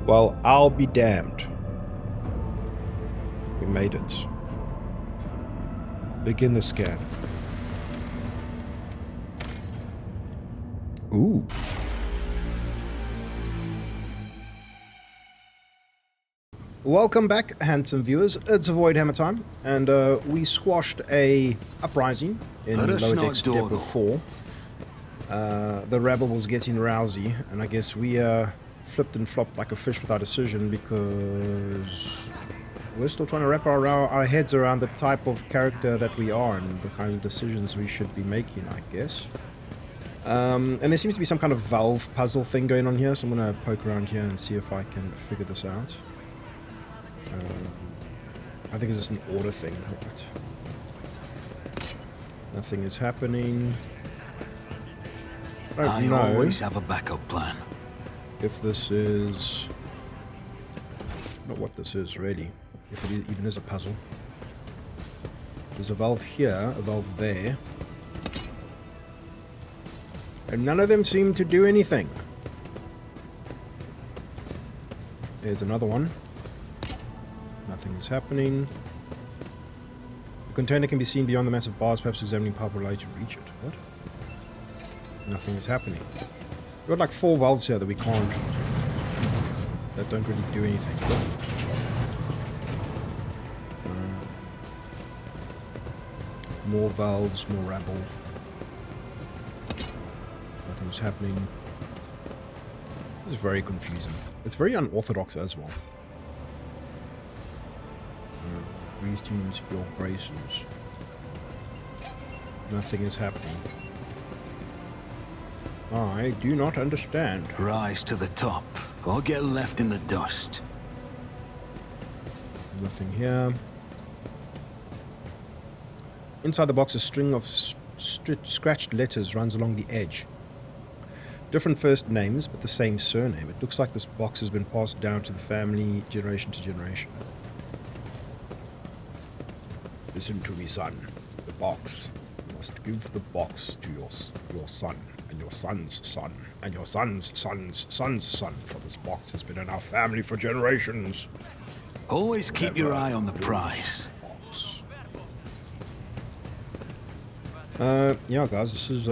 Well, I'll be damned. We made it. Begin the scan. Ooh. Welcome back, handsome viewers. It's Warhammer time, and we squashed a uprising in Lower Decks Depot 4. The rebel was getting rousy, and I guess we flipped and flopped like a fish without a decision because we're still trying to wrap our heads around the type of character that we are and the kind of decisions we should be making, I guess. And there seems to be some kind of valve puzzle thing going on here, so I'm going to poke around here and see if I can figure this out. I think it's just an order thing. Right. Nothing is happening. I always have a backup plan. If this is... not what this is, really. If it even is a puzzle. There's a valve here, a valve there. And none of them seem to do anything. There's another one. Nothing is happening. The container can be seen beyond the massive bars, perhaps examining power relay to reach it. What? Nothing is happening. We've got like 4 valves here that we can't... that don't really do anything. More valves, more rabble. Nothing's happening. It's very confusing. It's very unorthodox as well. Greetings, your braces. Nothing is happening. I do not understand. Rise to the top, or get left in the dust. Nothing here. Inside the box, a string of scratched letters runs along the edge. Different first names, but the same surname. It looks like this box has been passed down to the family generation to generation. Listen to me, son. The box. You must give the box to your son, and your son's son, and your son's son's son's son, for this box has been in our family for generations. Always keep your eye on the prize. Yeah, guys, this is,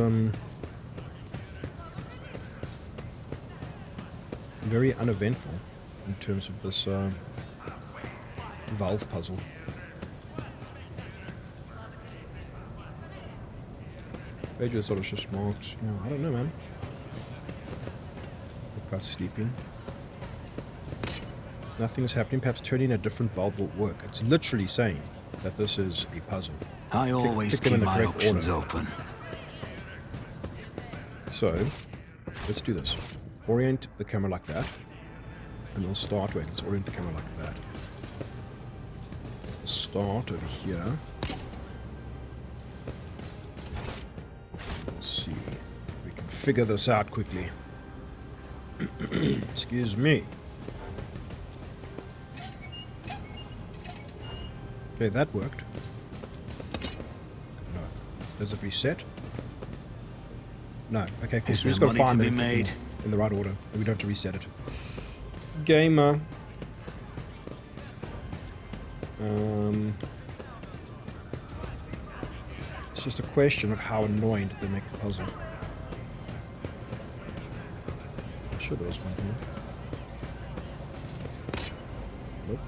very uneventful in terms of this, valve puzzle. Pedro sort of just marked, you know, I don't know, man. The guy's sleeping. Nothing's happening. Perhaps turning a different valve will work. It's literally saying that this is a puzzle. I always keep my options open. So, let's do this. Orient the camera like that. And we'll start, wait, let's orient the camera like that. We'll start over here. Let's see. We can figure this out quickly. Excuse me. Okay, that worked. No. Does it reset? No. Okay, cool. So we just gotta find it in the right order, and we don't have to reset it. Gamer. It's just a question of how annoying did they make the puzzle. I'm sure there was one here. Nope.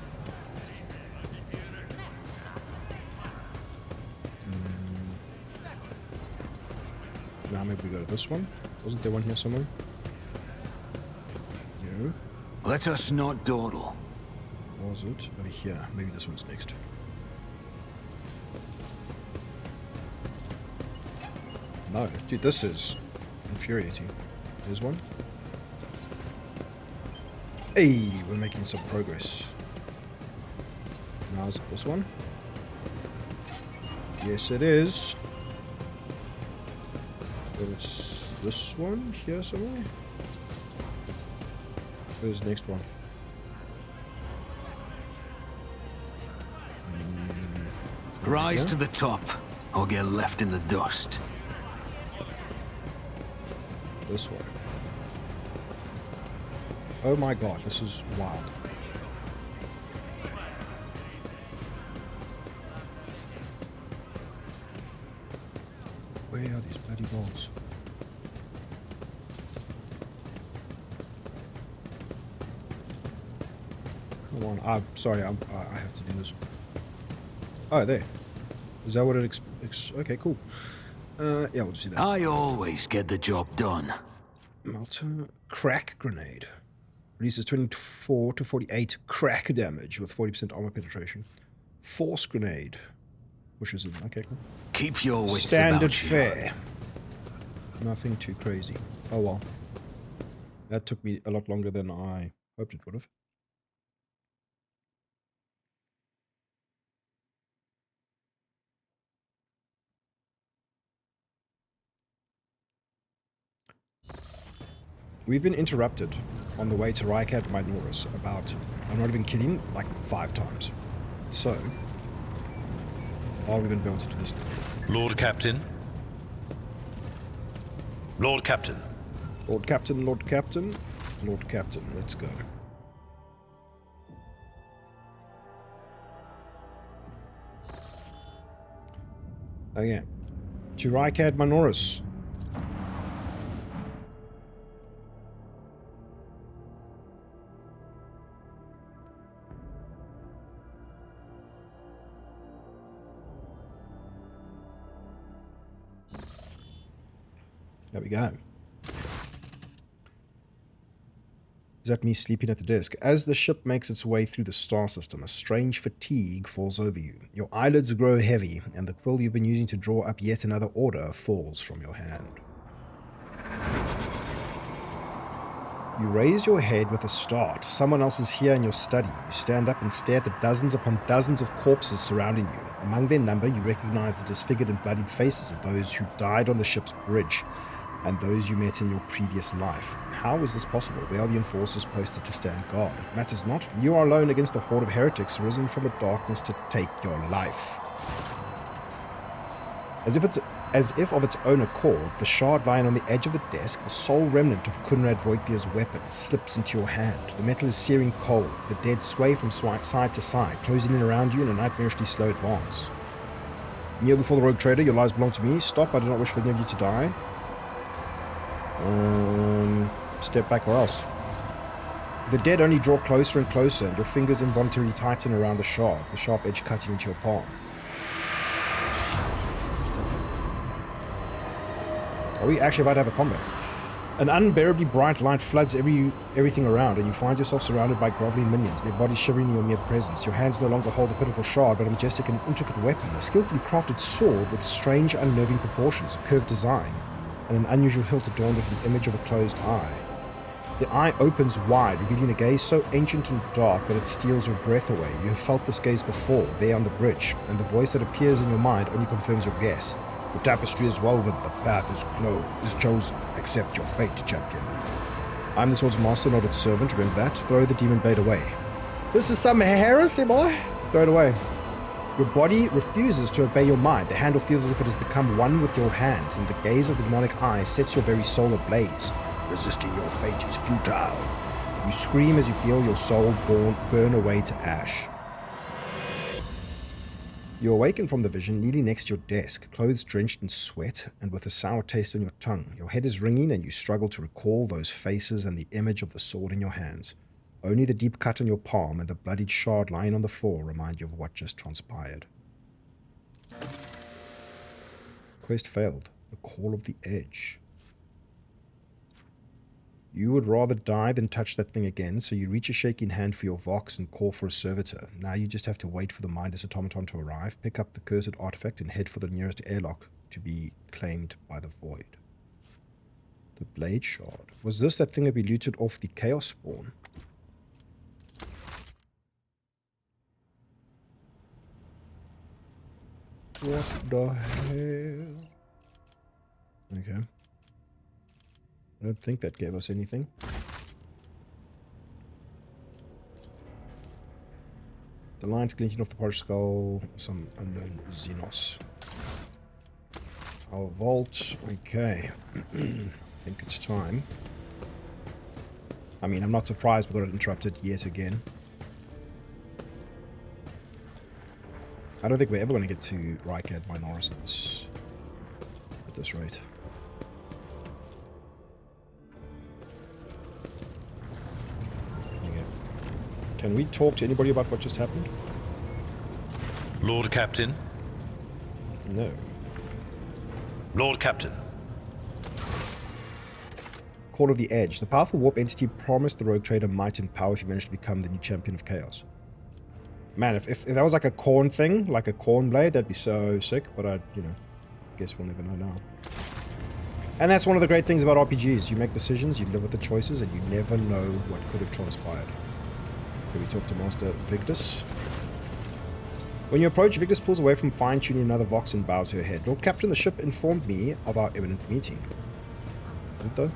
Now maybe we go to this one. Wasn't there one here somewhere? No. Let us not dawdle. Was it? Over here. Maybe this one's next. No. Dude, this is infuriating. There's one. Hey, we're making some progress. Now is it this one? Yes, it is. It's this one here somewhere. Where's the next one? Rise to the top, or get left in the dust. This one. Oh my god, this is wild. Where are these bloody balls? Come on, I'm sorry, I have to do this. Oh, there. Is that what it okay, cool. Yeah, we'll just do that. I always get the job done. Melter crack grenade. Releases 24 to 48 crack damage with 40% armor penetration. Force grenade. Pushes in. Okay, cool. Keep your wits Standard about you. fare. Nothing too crazy. Oh well. That took me a lot longer than I hoped it would have. We've been interrupted on the way to Rykad Minoris about, I'm not even kidding, like 5 times. So, are we going to be able to do this now? Lord Captain. Lord Captain. Lord Captain, Lord Captain, Lord Captain, let's go. Okay. To Rykad Minoris. There we go. Is that me sleeping at the desk? As the ship makes its way through the star system, a strange fatigue falls over you. Your eyelids grow heavy, and the quill you've been using to draw up yet another order falls from your hand. You raise your head with a start. Someone else is here in your study. You stand up and stare at the dozens upon dozens of corpses surrounding you. Among their number, you recognize the disfigured and bloodied faces of those who died on the ship's bridge, and those you met in your previous life. How is this possible? Where are the enforcers posted to stand guard? It matters not. You are alone against a horde of heretics risen from the darkness to take your life. As if of its own accord, the shard lying on the edge of the desk, the sole remnant of Kunrad Voitvir's weapon, slips into your hand. The metal is searing cold. The dead sway from side to side, closing in around you in a nightmarishly slow advance. Kneel before the rogue trader. Your lives belong to me. Stop. I do not wish for any of you to die. Step back or else. The dead only draw closer and closer, and your fingers involuntarily tighten around the shard, the sharp edge cutting into your palm. Are we actually about to have a combat? An unbearably bright light floods everything around, and you find yourself surrounded by groveling minions, their bodies shivering in your mere presence. Your hands no longer hold a pitiful shard, but a majestic and intricate weapon, a skillfully crafted sword with strange, unnerving proportions, a curved design, and an unusual hilt adorned with an image of a closed eye. The eye opens wide, revealing a gaze so ancient and dark that it steals your breath away. You have felt this gaze before, there on the bridge, and the voice that appears in your mind only confirms your guess. The tapestry is woven, the path is chosen. Accept your fate, champion. I'm the sword's master, not its servant, remember that? Throw the demon blade away. This is some heresy, boy! Throw it away. Your body refuses to obey your mind. The handle feels as if it has become one with your hands, and the gaze of the demonic eye sets your very soul ablaze. Resisting your fate is futile. You scream as you feel your soul burn away to ash. You awaken from the vision, kneeling next to your desk, clothes drenched in sweat and with a sour taste on your tongue. Your head is ringing and you struggle to recall those faces and the image of the sword in your hands. Only the deep cut on your palm and the bloodied shard lying on the floor remind you of what just transpired. Quest failed. The Call of the Edge. You would rather die than touch that thing again, so you reach a shaking hand for your Vox and call for a servitor. Now you just have to wait for the mindless automaton to arrive, pick up the cursed artifact, and head for the nearest airlock to be claimed by the Void. The Blade Shard. Was this that thing that we looted off the Chaos Spawn? What the hell? Okay. I don't think that gave us anything. The line glinting off the polished skull, some unknown Xenos. Our vault, okay. I think it's time. I mean, I'm not surprised we got interrupted yet again. I don't think we're ever going to get to Rykad Minoris at this rate. Okay. Can we talk to anybody about what just happened? Lord Captain? No. Lord Captain. Call of the Edge. The powerful warp entity promised the rogue trader might and power if he managed to become the new champion of chaos. Man, if that was like a corn thing, like a corn blade, that'd be so sick, but I guess we'll never know now. And that's one of the great things about RPGs. You make decisions, you live with the choices, and you never know what could have transpired. Can we talk to Master Victus? When you approach, Victus pulls away from fine-tuning another Vox and bows her head. Lord Captain, the ship informed me of our imminent meeting. What though?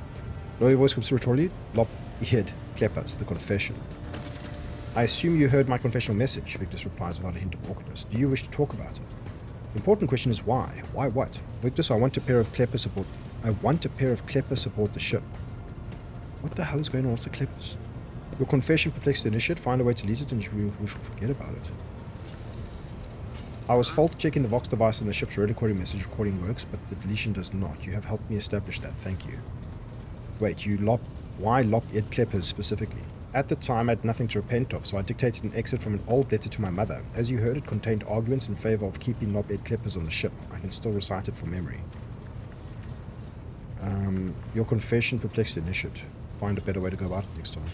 No, your voice comes through rhetorically. Lop-eared Kleppers, the confession. I assume you heard my confessional message, Victus replies without a hint of awkwardness. Do you wish to talk about it? The important question is why? Why what? Victus, I want a pair of Kleppers support. I want a pair of Kleppers support the ship. What the hell is going on with the Kleppers? Your confession perplexed the initiate. Find a way to delete it and we shall forget about it. I was fault checking the Vox device and the ship's recording message recording works, but the deletion does not. You have helped me establish that. Thank you. Wait, why lop-eared Kleppers specifically? At the time, I had nothing to repent of, so I dictated an excerpt from an old letter to my mother. As you heard, it contained arguments in favor of keeping lop-eared Kleppers on the ship. I can still recite it from memory. Your confession perplexed the initiate. Find a better way to go about it next time.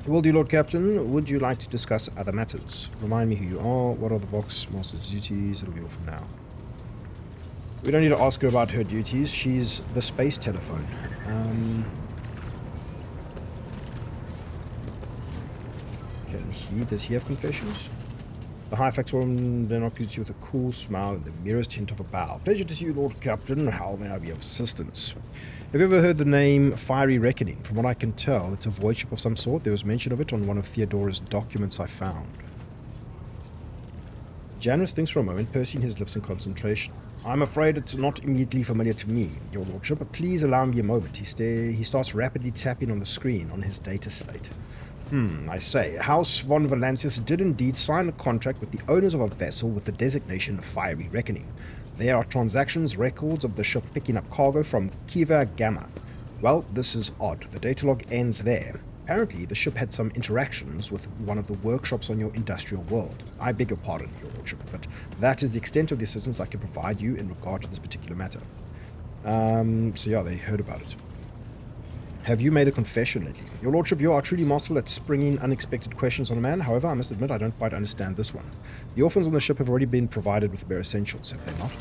Will do, Lord Captain. Would you like to discuss other matters? Remind me who you are. What are the Vox Master's duties? It'll be all from now. We don't need to ask her about her duties. She's the space telephone. Does he have confessions? The High Factorum then greets you with a cool smile and the merest hint of a bow. Pleasure to see you, Lord Captain. How may I be of assistance? Have you ever heard the name Fiery Reckoning? From what I can tell, it's a void ship of some sort. There was mention of it on one of Theodora's documents I found. Janus thinks for a moment, pursing his lips in concentration. I'm afraid it's not immediately familiar to me, Your Lordship, but please allow me a moment. He starts rapidly tapping on the screen on his data slate. I say, House von Valancius did indeed sign a contract with the owners of a vessel with the designation Fiery Reckoning. There are transactions records of the ship picking up cargo from Kiva Gamma. Well, this is odd. The data log ends there. Apparently, the ship had some interactions with one of the workshops on your industrial world. I beg your pardon, Your Lordship, but that is the extent of the assistance I can provide you in regard to this particular matter. So yeah, they heard about it. Have you made a confession lately? Your Lordship, you are truly masterful at springing unexpected questions on a man. However, I must admit I don't quite understand this one. The orphans on the ship have already been provided with bare essentials, have they not?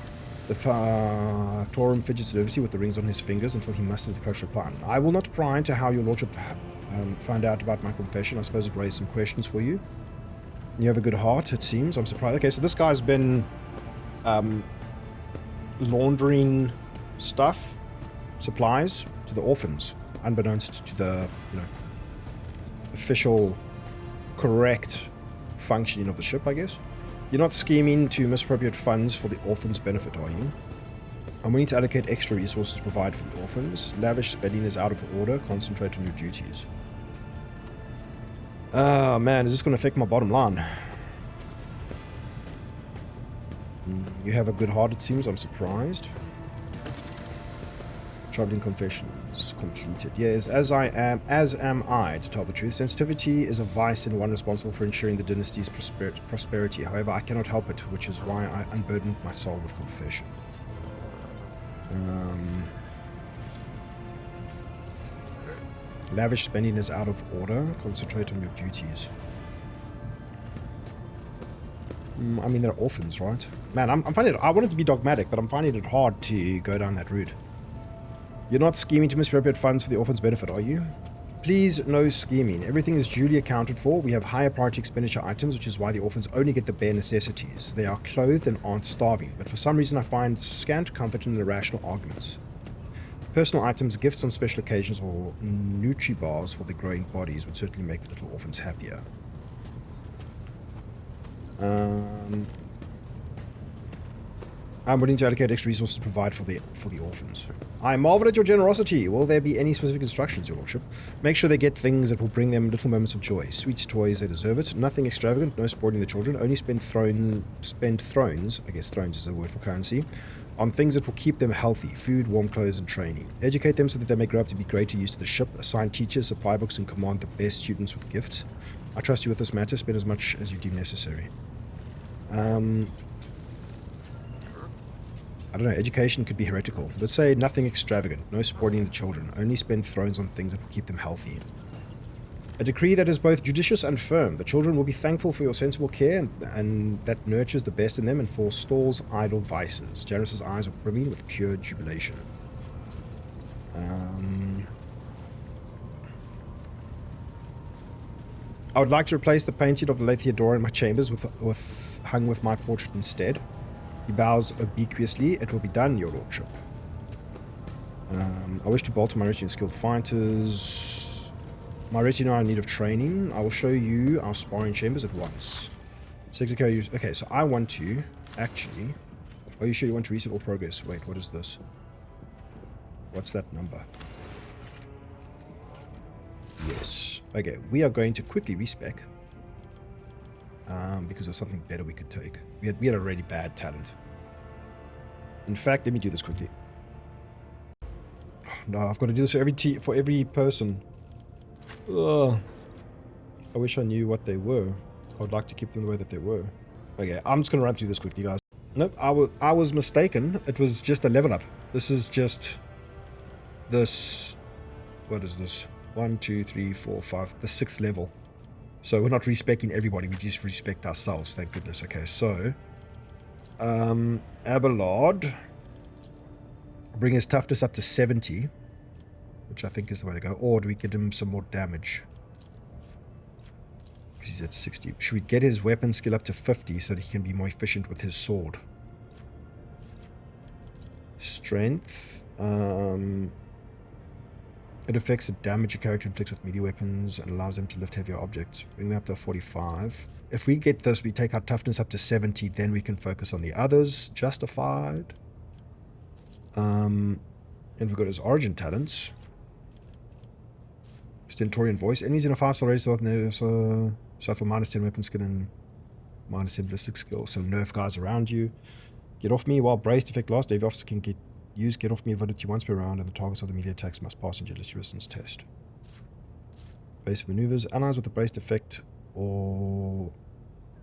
The Factorum fidgets nervously with the rings on his fingers until he musters the correct reply. I will not pry into how Your Lordship found out about my confession. I suppose it raised some questions for you. You have a good heart, it seems. I'm surprised. Okay, so this guy's been laundering stuff, supplies, to the orphans, unbeknownst to the, official, correct functioning of the ship, I guess. You're not scheming to misappropriate funds for the orphans' benefit, are you? I'm willing to allocate extra resources to provide for the orphans. Lavish spending is out of order. Concentrate on your duties. Oh man, is this going to affect my bottom line? You have a good heart, it seems. I'm surprised. Troubling confessions completed. Yes, as am I, to tell the truth. Sensitivity is a vice and one responsible for ensuring the dynasty's prosperity. However, I cannot help it, which is why I unburdened my soul with confession. Lavish spending is out of order. Concentrate on your duties. I mean, they're orphans, right? Man, I'm finding it... I wanted to be dogmatic, but I'm finding it hard to go down that route. You're not scheming to misappropriate funds for the orphans' benefit, are you? Please, no scheming. Everything is duly accounted for. We have higher priority expenditure items, which is why the orphans only get the bare necessities. They are clothed and aren't starving, but for some reason I find scant comfort in the rational arguments. Personal items, gifts on special occasions, or Nutri-bars for the growing bodies would certainly make the little orphans happier. I'm willing to allocate extra resources to provide for the orphans. I marvel at your generosity. Will there be any specific instructions, your lordship? Make sure they get things that will bring them little moments of joy. Sweet toys, they deserve it. Nothing extravagant, no spoiling the children. Only spend thrones, I guess thrones is a word for currency, on things that will keep them healthy. Food, warm clothes, and training. Educate them so that they may grow up to be greater use to the ship. Assign teachers, supply books, and command the best students with gifts. I trust you with this matter. Spend as much as you deem necessary. I don't know, education could be heretical. Let's say nothing extravagant, no spoiling the children, only spend thrones on things that will keep them healthy. A decree that is both judicious and firm. The children will be thankful for your sensible care and that nurtures the best in them and forestalls idle vices. Janus's eyes are brimming with pure jubilation. I would like to replace the painting of the late Theodora in my chambers hung with my portrait instead. He bows obsequiously. It will be done, your lordship. I wish to bolster my retinue of skilled fighters. My retinue are in need of training. I will show you our sparring chambers at once. Secretary, okay, so I want to actually. Are you sure you want to reset all progress? Wait, what is this? What's that number? Yes. Okay, we are going to quickly respec. Because there's something better we could take. We had a really bad talent. In fact, let me do this quickly. No, I've got to do this for every person. Ugh. I wish I knew what they were. I would like to keep them the way that they were. Okay, I'm just going to run through this quickly, guys. Nope, I was mistaken. It was just a level up. This is just this. What is this? 1, 2, 3, 4, 5. The 6th level. So we're not respecting everybody, we just respect ourselves, thank goodness. Okay, so Abelard, bring his toughness up to 70, which I think is the way to go. Or do we get him some more damage? Because he's at 60. Should we get his weapon skill up to 50 so that he can be more efficient with his sword? Strength. It affects the damage a character inflicts with melee weapons and allows them to lift heavier objects. Bring them up to 45. If we get this, we take our toughness up to 70, then we can focus on the others. Justified. And we've got his origin talents. Stentorian voice. Enemies in a 5-star race suffer minus 10 weapon skill and minus 10 ballistic skill. So nerf guys around you. Get off me while braced effect lasts. Every officer can use get off me ability once per round, and the targets of the melee attacks must pass an agility resistance test. Basic maneuvers. Allies with the braced effect or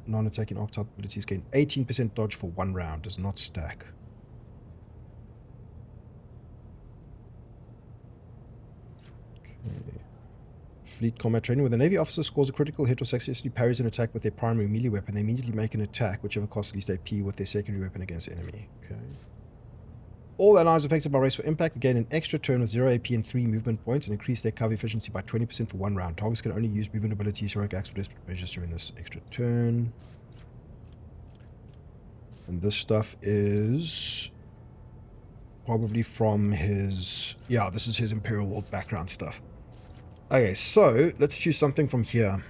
non-attacking archetype abilities gain 18% dodge for 1 round. Does not stack. Okay. Fleet combat training. When the Navy officer scores a critical hit or successfully parries an attack with their primary melee weapon, they immediately make an attack, whichever costs least AP, with their secondary weapon against the enemy. Okay. All allies affected by race for impact gain an extra turn of 0 AP and 3 movement points and increase their cover efficiency by 20% for 1 round. Targets can only use movement abilities, heroic acts, or desperate measures during this extra turn. And this stuff is probably from his... Yeah, this is his Imperial World background stuff. Okay, so let's choose something from here.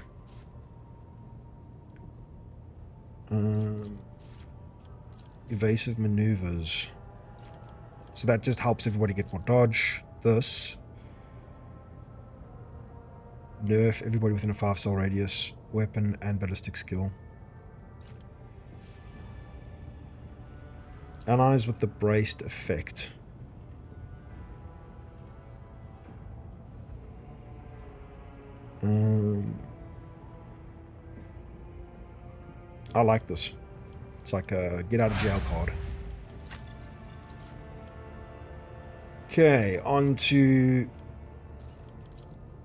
Evasive maneuvers. So that just helps everybody get more dodge. This. Nerf everybody within a 5-star radius. Weapon and ballistic skill. Allies with the braced effect. I like this. It's like a get out of jail card. Okay, on to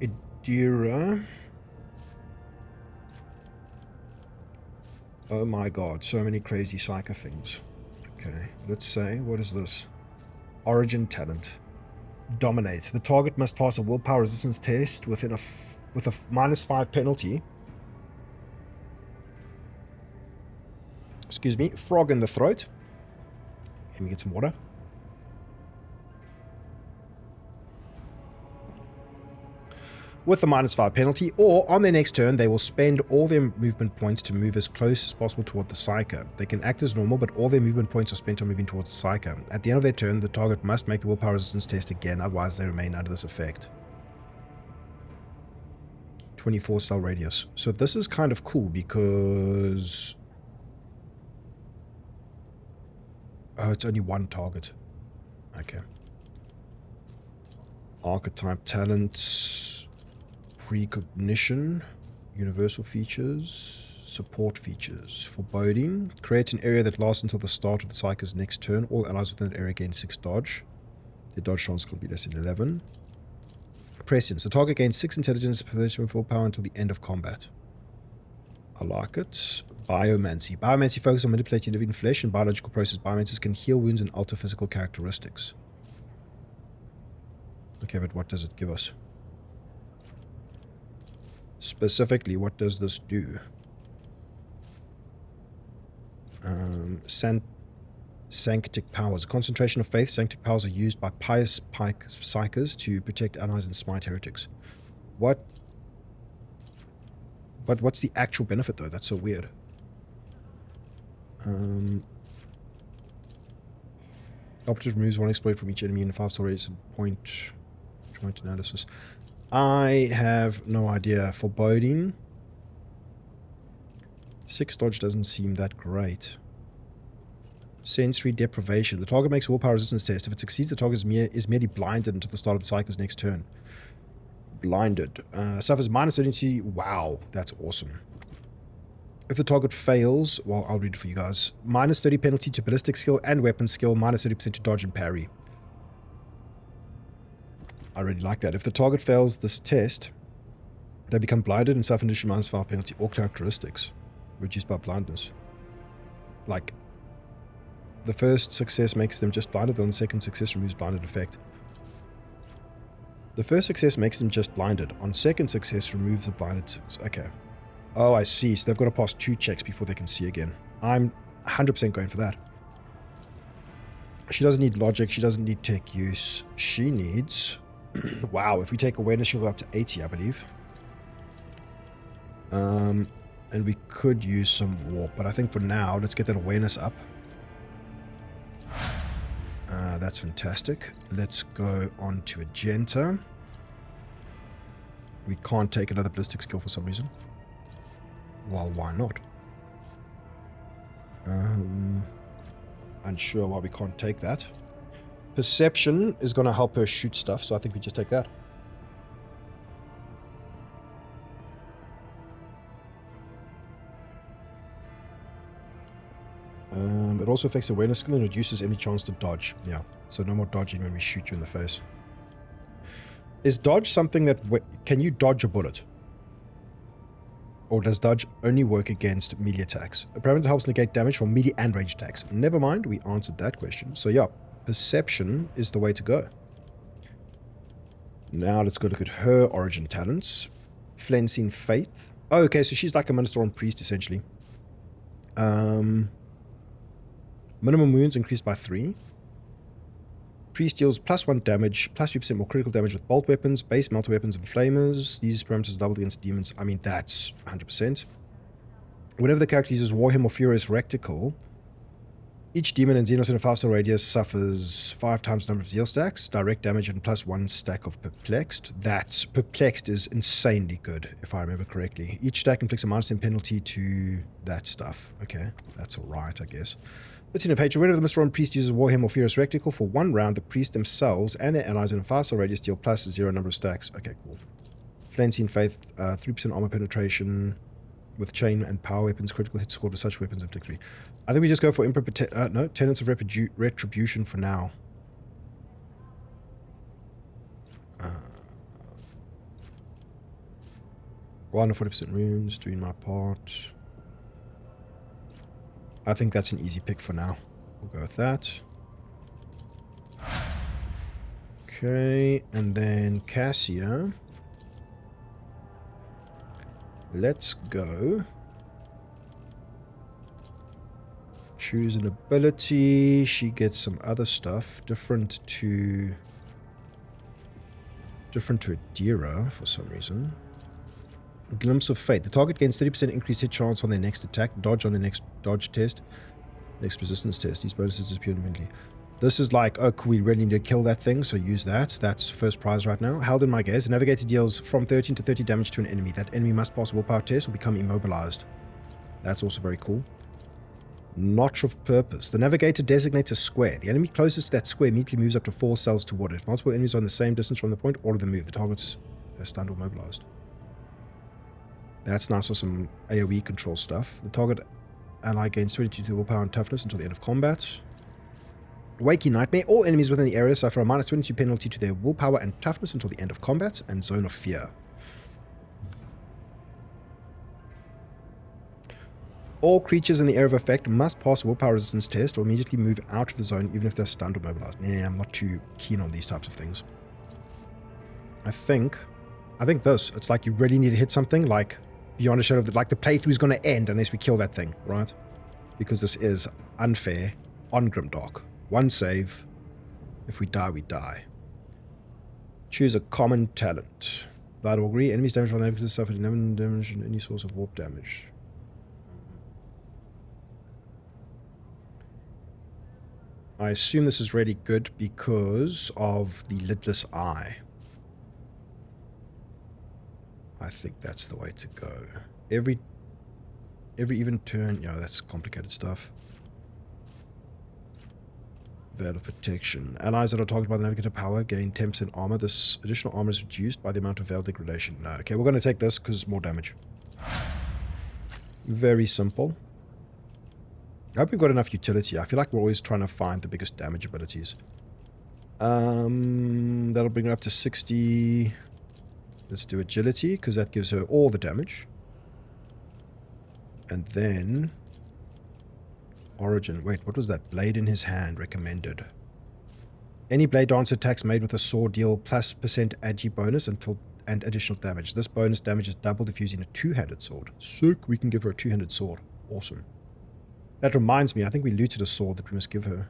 Idira. Oh my god, so many crazy psycho things. Okay, let's say, what is this? Origin talent. Dominate. The target must pass a willpower resistance test with a -5 penalty. Excuse me, frog in the throat. Let me get some water. with the -5 penalty, or on their next turn, they will spend all their movement points to move as close as possible toward the Psyker. They can act as normal, but all their movement points are spent on moving towards the Psyker. At the end of their turn, the target must make the willpower resistance test again, otherwise they remain under this effect. 24 cell radius. So this is kind of cool because... Oh, it's only one target. Okay. Archetype talents, precognition, universal features, support features. Foreboding, create an area that lasts until the start of the Psyker's next turn. All allies within that area gain 6 dodge. Their dodge chance can be less than 11. Prescience, the target gains 6 intelligence, possession of full power until the end of combat. I like it. Biomancy. Biomancy focuses on manipulating living flesh and biological process. Biomancers can heal wounds and alter physical characteristics. Okay, but what does it give us? Specifically, what does this do? Sanctic powers. Concentration of faith. Sanctic powers are used by pious psychers to protect allies and smite heretics. But what's the actual benefit, though? That's so weird. Operative removes 1 exploit from each enemy in 5-star radius and point analysis. I have no idea. Foreboding. 6 dodge doesn't seem that great. Sensory deprivation. The target makes a willpower resistance test. If it succeeds, the target is merely blinded until the start of the Psyker's next turn. Blinded. Suffers -30. Wow, that's awesome. If the target fails, well, I'll read it for you guys. -30 penalty to ballistic skill and weapon skill. -30% to dodge and parry. I really like that. If the target fails this test, they become blinded and suffer an additional -5 penalty. All characteristics reduced by blindness. Like, the first success makes them just blinded, then the second success removes blinded effect. The first success makes them just blinded. On second success, removes the blinded... Okay. Oh, I see. So they've got to pass 2 checks before they can see again. I'm 100% going for that. She doesn't need logic. She doesn't need tech use. She needs... Wow, if we take awareness, she'll go up to 80, I believe. And we could use some warp, but I think for now, let's get that awareness up. That's fantastic. Let's go on to Agenta. We can't take another ballistic skill for some reason. Well, why not? Unsure why we can't take that. Perception is going to help her shoot stuff, so I think we just take that. It also affects awareness skill and reduces any chance to dodge. Yeah, so no more dodging when we shoot you in the face. Is dodge something that... Can you dodge a bullet? Or does dodge only work against melee attacks? Apparently it helps negate damage from melee and range attacks. Never mind, we answered that question. So yeah, perception is the way to go. Now let's go look at her origin talents. Flensing Faith. Oh, okay, so she's like a minister on priest, essentially. Minimum wounds increased by 3. Priest deals +1 damage, +3% more critical damage with bolt weapons, base melter weapons, and flamers. These parameters are doubled against demons. I mean, that's 100%. Whenever the character uses Warhammer or Furious Rectical, each demon and Xenos in a 5-star radius suffers 5 times the number of zeal stacks, direct damage, and +1 stack of perplexed. That's perplexed is insanely good, if I remember correctly. Each stack inflicts a -10 penalty to that stuff. Okay, that's alright, I guess. Let's see if hatred. Whenever the Mr. On Priest uses Warhammer or Furious Rectical for 1 round, the priest themselves and their allies in a 5-star radius deal +0 number of stacks. Okay, cool. Flensing Faith, 3% armor penetration with chain and power weapons. Critical hit scored with such weapons inflict 3. I think we just go for no, Tenets of Retribution for now. 140% runes, doing my part. I think that's an easy pick for now. We'll go with that. Okay, and then Cassia. Let's go. Choose an ability. She gets some other stuff different to different to Adira for some reason. Glimpse of Fate. The target gains 30% increased hit chance on their next attack, dodge on the next dodge test, next resistance test. These bonuses disappear immediately. This is like, oh, we really need to kill that thing, so use that. That's first prize right now. Held in my gaze. The navigator deals from 13 to 30 damage to an enemy. That enemy must pass a willpower test or become immobilized. That's also very cool. Notch of Purpose. The navigator designates a square. The enemy closest to that square immediately moves up to 4 cells toward it. If multiple enemies are on the same distance from the point, all of them move. The target's stunned or mobilized. That's nice for some AoE control stuff. The target ally gains 22 to willpower and toughness until the end of combat. Waking Nightmare. All enemies within the area suffer a minus 22 penalty to their willpower and toughness until the end of combat. And Zone of Fear. All creatures in the area of effect must pass a willpower resistance test or immediately move out of the zone even if they're stunned or mobilized. Yeah, I'm not too keen on these types of things. I think this. It's like you really need to hit something like beyond a shadow of like the playthrough is going to end unless we kill that thing, right? Because this is unfair on Grimdark. One save. If we die, we die. Choose a common talent. Blood Augury. Enemies damaged by navigators suffered 11 damage and any source of warp damage. I assume this is really good because of the lidless eye. I think that's the way to go. Every even turn, yeah, that's complicated stuff. Veil of Protection. Allies that are targeted by the navigator power gain 10% armor. This additional armor is reduced by the amount of veil degradation. No, okay, we're going to take this because more damage. Very simple. I hope we've got enough utility. I feel like we're always trying to find the biggest damage abilities. That'll bring her up to 60. Let's do Agility, because that gives her all the damage. And then... Origin. Wait, what was that? Blade in his hand. Recommended. Any blade dancer attacks made with a sword deal plus % agi bonus and additional damage. This bonus damage is doubled if using a two-handed sword. Sick, we can give her a two-handed sword. Awesome. That reminds me, I think we looted a sword that we must give her.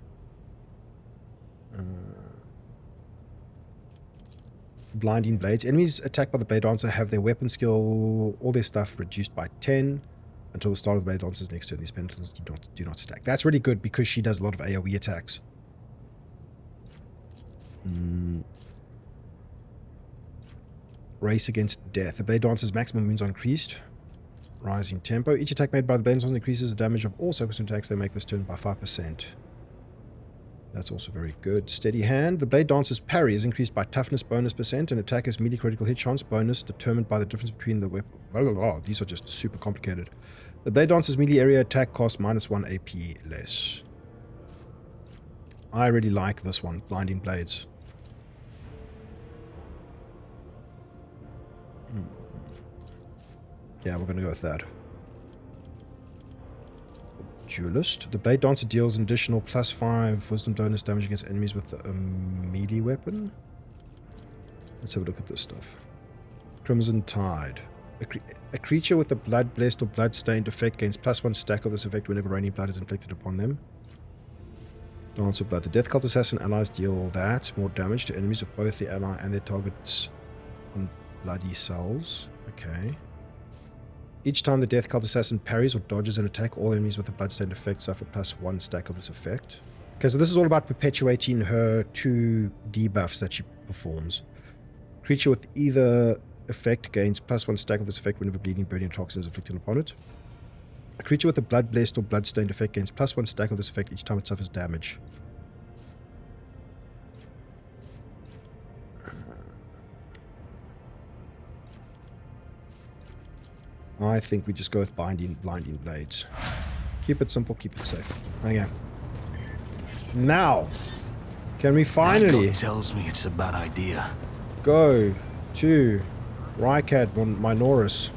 Blinding Blades. Enemies attacked by the Blade Dancer have their weapon skill, all their stuff reduced by 10 until the start of the Blade Dancer's next turn. These penalties do not stack. That's really good because she does a lot of AoE attacks. Race Against Death. The Blade Dancer's maximum wounds are increased. Rising tempo. Each attack made by the Blade Dancer increases the damage of all subsequent attacks they make this turn by 5%. That's also very good. Steady Hand. The Blade Dancer's parry is increased by toughness bonus %, and attacker's melee critical hit chance bonus determined by the difference between the weapon. Oh, these are just super complicated. The Blade Dancer's melee area attack costs -1 AP less. I really like this one, Blinding Blades. Yeah, we're going to go with that. Duelist. The Blade Dancer deals an additional +5 wisdom bonus damage against enemies with a melee weapon. Let's have a look at this stuff. Crimson Tide. A creature with a blood blessed or blood stained effect gains +1 stack of this effect whenever raining blood is inflicted upon them. Dance of Blood. The Death Cult Assassin allies deal that. More damage to enemies of both the ally and their targets on bloody cells. Okay. Each time the Death Cult Assassin parries or dodges an attack, all enemies with a bloodstained effect suffer +1 stack of this effect. Okay, so this is all about perpetuating her 2 debuffs that she performs. Creature with either effect gains +1 stack of this effect whenever bleeding, burning, or toxin is inflicted upon it. A creature with a blood blessed or bloodstained effect gains +1 stack of this effect each time it suffers damage. I think we just go with Blinding Blades. Keep it simple, keep it safe. Okay. Now, can we finally... tells me it's a bad idea. Go to Rykad Minoris.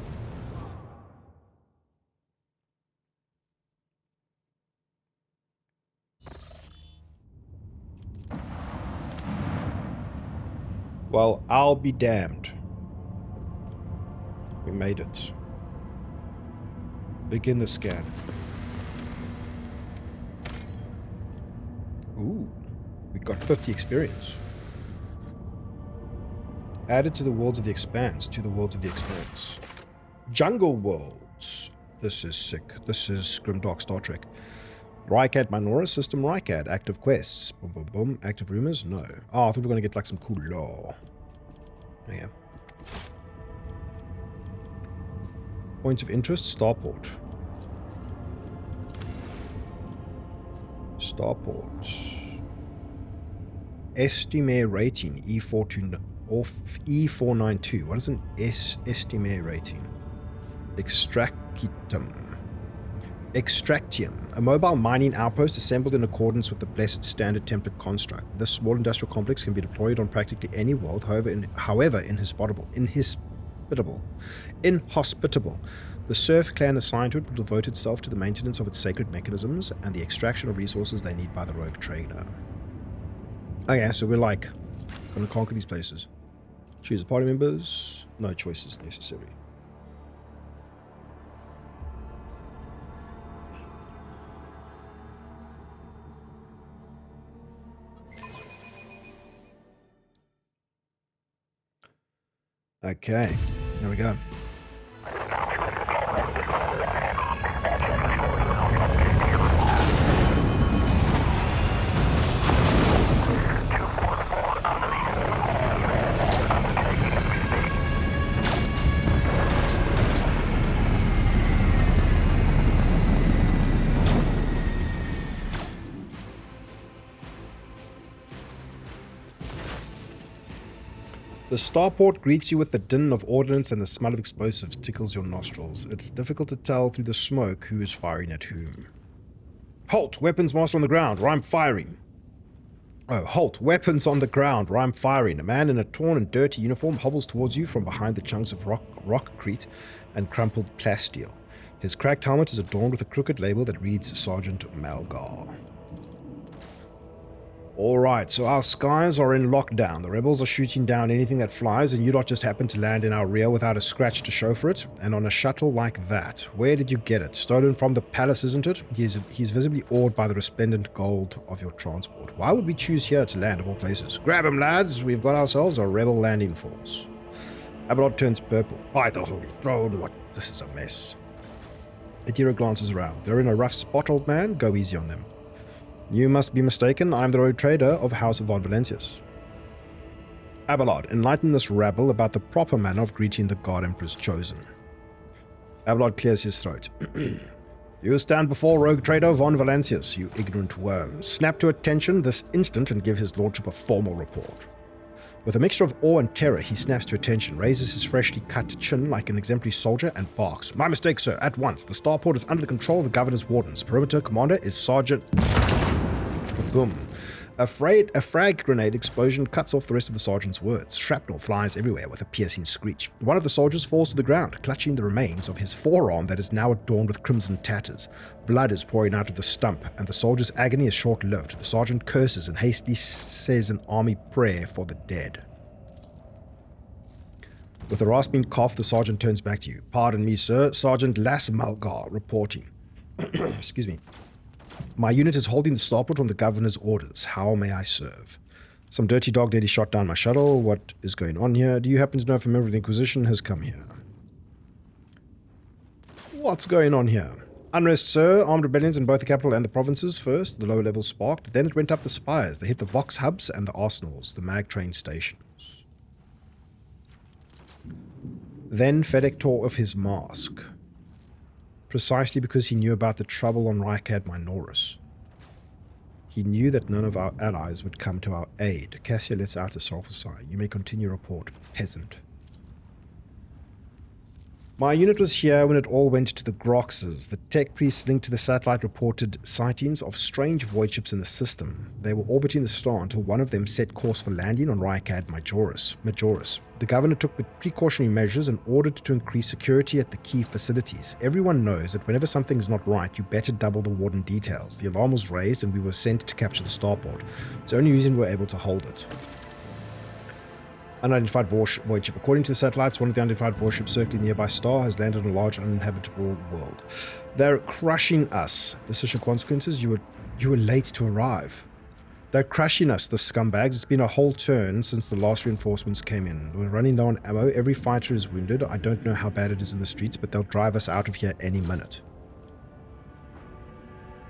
Well, I'll be damned. We made it. Begin the scan. Ooh, we got 50 experience. Added to the Worlds of the Expanse. To the Worlds of the Expanse. Jungle Worlds. This is sick. This is Grimdark Star Trek. Rykad Minoris, System Rykad. Active quests. Boom, boom, boom. Active rumors? No. Oh, I thought we were going to get like some cool lore. Yeah. Points of interest, Starport. Starport. Estimate rating, E492. What is an estimate rating? Extractium. A mobile mining outpost assembled in accordance with the Blessed Standard template construct. This small industrial complex can be deployed on practically any world, however inhospitable. The Surf clan assigned to it will devote itself to the maintenance of its sacred mechanisms and the extraction of resources they need by the rogue trader. Okay, so we're like gonna conquer these places. Choose the party members. No choices necessary. Okay, there we go. The starport greets you with the din of ordnance, and the smell of explosives tickles your nostrils. It's difficult to tell through the smoke who is firing at whom. Halt! Weapons master on the ground, or I'm firing! Oh, halt! Weapons on the ground, or I'm firing! A man in a torn and dirty uniform hobbles towards you from behind the chunks of rockcrete and crumpled plasteel. His cracked helmet is adorned with a crooked label that reads Sergeant Malgar. Alright, so our skies are in lockdown. The rebels are shooting down anything that flies, and you lot just happen to land in our rear without a scratch to show for it, and on a shuttle like that. Where did you get it? Stolen from the palace, isn't it? He's visibly awed by the resplendent gold of your transport. Why would we choose here to land of all places? Grab him, lads! We've got ourselves a rebel landing force. Abelard turns purple. By the holy throne, what? This is a mess. Adira glances around. They're in a rough spot, old man. Go easy on them. You must be mistaken. I'm the rogue trader of House of Von Valentius. Abelard, enlighten this rabble about the proper manner of greeting the God Emperor's chosen. Abelard clears his throat. You stand before rogue trader Von Valentius, you ignorant worm. Snap to attention this instant and give his lordship a formal report. With a mixture of awe and terror, he snaps to attention, raises his freshly cut chin like an exemplary soldier, and barks. My mistake, sir. At once. The starport is under the control of the governor's wardens. Perimeter commander is Sergeant... Boom. A frag grenade explosion cuts off the rest of the sergeant's words. Shrapnel flies everywhere with a piercing screech. One of the soldiers falls to the ground, clutching the remains of his forearm that is now adorned with crimson tatters. Blood is pouring out of the stump, and the soldier's agony is short-lived. The sergeant curses and hastily says an army prayer for the dead. With a rasping cough, the sergeant turns back to you. Pardon me, sir. Sergeant Lass Malgar reporting. Excuse me. My unit is holding the starport on the governor's orders. How may I serve? Some dirty dog nearly shot down my shuttle. What is going on here? Do you happen to know if a member of the Inquisition has come here? What's going on here? Unrest, sir. Armed rebellions in both the capital and the provinces. First, the lower levels sparked. Then it went up the spires. They hit the Vox hubs and the arsenals, the mag train stations. Then Fedek tore off his mask. Precisely because he knew about the trouble on Rykad Minoris. He knew that none of our allies would come to our aid. Cassia lets out a sulfur sigh. You may continue report, peasant. My unit was here when it all went to the Groxes. The tech priests linked to the satellite reported sightings of strange void ships in the system. They were orbiting the star until one of them set course for landing on Rykad Majoris. The governor took precautionary measures and ordered to increase security at the key facilities. Everyone knows that whenever something's not right, you better double the warden details. The alarm was raised and we were sent to capture the starport. It's the only reason we were able to hold it. Unidentified void ship. According to the satellites, one of the unidentified void ships circling the nearby star has landed on a large uninhabitable world. They're crushing us. Decision consequences, you were late to arrive. They're crushing us, the scumbags. It's been a whole turn since the last reinforcements came in. We're running low on ammo. Every fighter is wounded. I don't know how bad it is in the streets, but they'll drive us out of here any minute.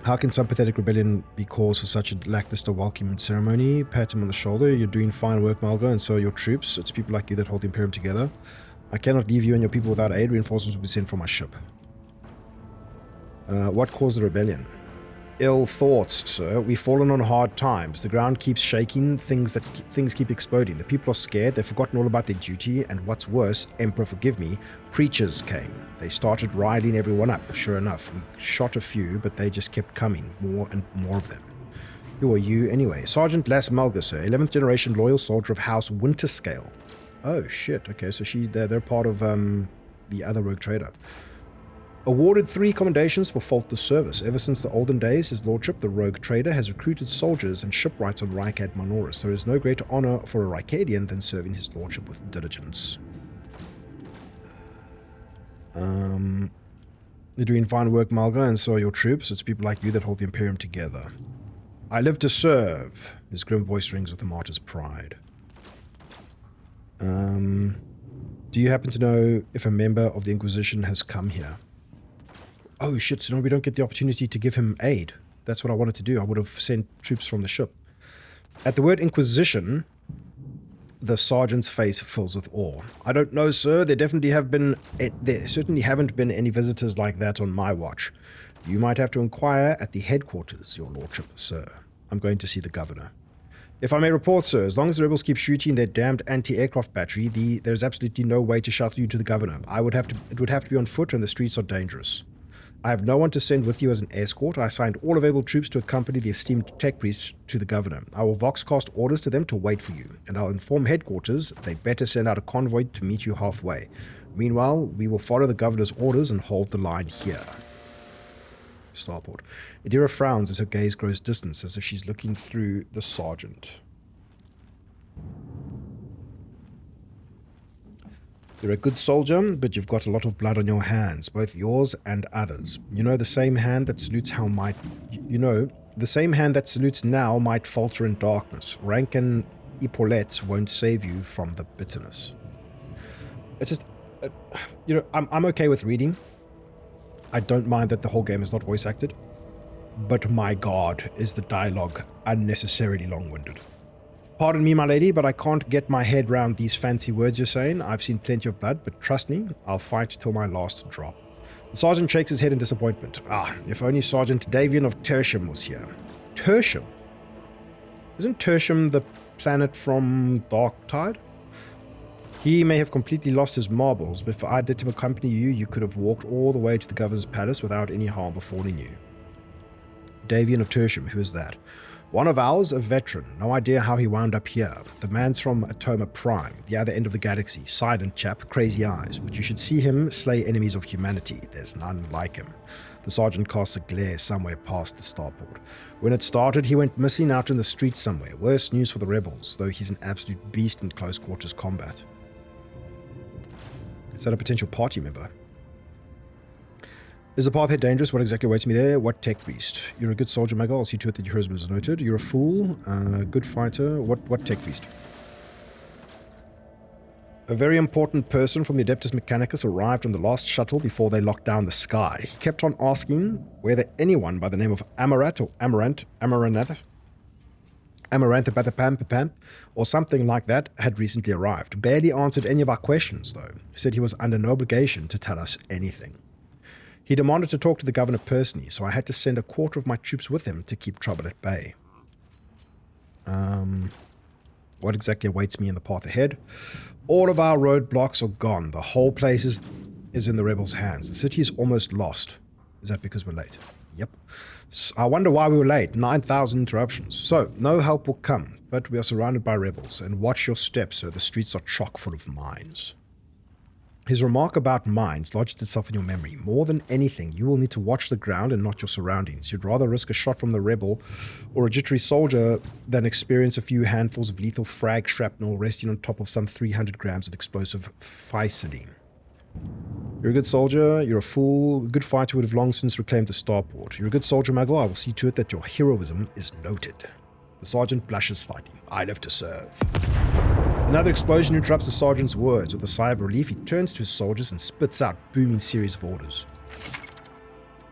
How can some pathetic rebellion be cause for such a lackluster welcome ceremony? Pat him on the shoulder. You're doing fine work, Malgo, and so are your troops. It's people like you that hold the Imperium together. I cannot leave you and your people without aid. Reinforcements will be sent from my ship. What caused the rebellion? Ill thoughts, sir. We've fallen on hard times. The ground keeps shaking. Things keep exploding. The people are scared. They've forgotten all about their duty. And what's worse, Emperor, forgive me, preachers came. They started riling everyone up. Sure enough, we shot a few, but they just kept coming. More and more of them. Who are you, anyway? Sergeant Lass Mulga, sir. 11th generation loyal soldier of House Winterscale. Oh, shit. Okay, so they're part of the other rogue trader. Awarded 3 commendations for faultless service. Ever since the olden days, his lordship, the rogue trader, has recruited soldiers and shipwrights on Rykad Minoris. There is no greater honor for a Rykadian than serving his lordship with diligence. You're doing fine work, Malga, and so are your troops. It's people like you that hold the Imperium together. I live to serve. His grim voice rings with a martyr's pride. Do you happen to know if a member of the Inquisition has come here? Oh shit, so no, we don't get the opportunity to give him aid. That's what I wanted to do. I would have sent troops from the ship. At the word Inquisition, the sergeant's face fills with awe. I don't know, sir. There certainly haven't been any visitors like that on my watch. You might have to inquire at the headquarters, your lordship, sir. I'm going to see the governor. If I may report, sir, as long as the rebels keep shooting their damned anti-aircraft battery, there's absolutely no way to shuttle you to the governor. It would have to be on foot, and the streets are dangerous. I have no one to send with you as an escort. I assigned all available troops to accompany the esteemed tech priest to the governor. I will voxcast orders to them to wait for you, and I'll inform headquarters they better send out a convoy to meet you halfway. Meanwhile, we will follow the governor's orders and hold the line here. Starport. Adira frowns as her gaze grows distant, as if she's looking through the sergeant. You're a good soldier, but you've got a lot of blood on your hands, both yours and others. The same hand that salutes now might falter in darkness. Rank and epaulettes won't save you from the bitterness. It's just, I'm okay with reading. I don't mind that the whole game is not voice acted, but my god, is the dialogue unnecessarily long-winded. Pardon me, my lady, but I can't get my head round these fancy words you're saying. I've seen plenty of blood, but trust me, I'll fight till my last drop. The sergeant shakes his head in disappointment. If only Sergeant Davian of Tertium was here. Tertium? Isn't Tertium the planet from Darktide? He may have completely lost his marbles, but if I let him accompany you, you could have walked all the way to the governor's palace without any harm befalling you. Davian of Tertium, who is that? One of ours, a veteran. No idea how he wound up here. The man's from Atoma Prime, the other end of the galaxy. Silent chap, crazy eyes. But you should see him slay enemies of humanity. There's none like him. The sergeant casts a glare somewhere past the starport. When it started, he went missing out in the streets somewhere. Worse news for the rebels, though he's an absolute beast in close quarters combat. Is that a potential party member? Is the path ahead dangerous? What exactly awaits me there? What tech beast? You're a good soldier, Michael. I'll see to it that your heroism is noted. You're a fool. Good fighter. What tech beast? A very important person from the Adeptus Mechanicus arrived on the last shuttle before they locked down the sky. He kept on asking whether anyone by the name of Amaranth or something like that had recently arrived. Barely answered any of our questions, though. Said he was under no obligation to tell us anything. He demanded to talk to the governor personally, so I had to send a quarter of my troops with him to keep trouble at bay. What exactly awaits me in the path ahead? All of our roadblocks are gone. The whole place is in the rebels' hands. The city is almost lost. Is that because we're late? Yep. I wonder why we were late. 9,000 interruptions. So, no help will come, but we are surrounded by rebels. And watch your steps, sir. The streets are chock full of mines. His remark about mines lodged itself in your memory. More than anything, you will need to watch the ground and not your surroundings. You'd rather risk a shot from the rebel or a jittery soldier than experience a few handfuls of lethal frag shrapnel resting on top of some 300 grams of explosive phycilline. You're a good soldier, you're a fool, a good fighter would have long since reclaimed the starport. You're a good soldier, Magor. I will see to it that your heroism is noted. The sergeant blushes slightly. I live to serve. Another explosion interrupts the sergeant's words. With a sigh of relief, he turns to his soldiers and spits out a booming series of orders.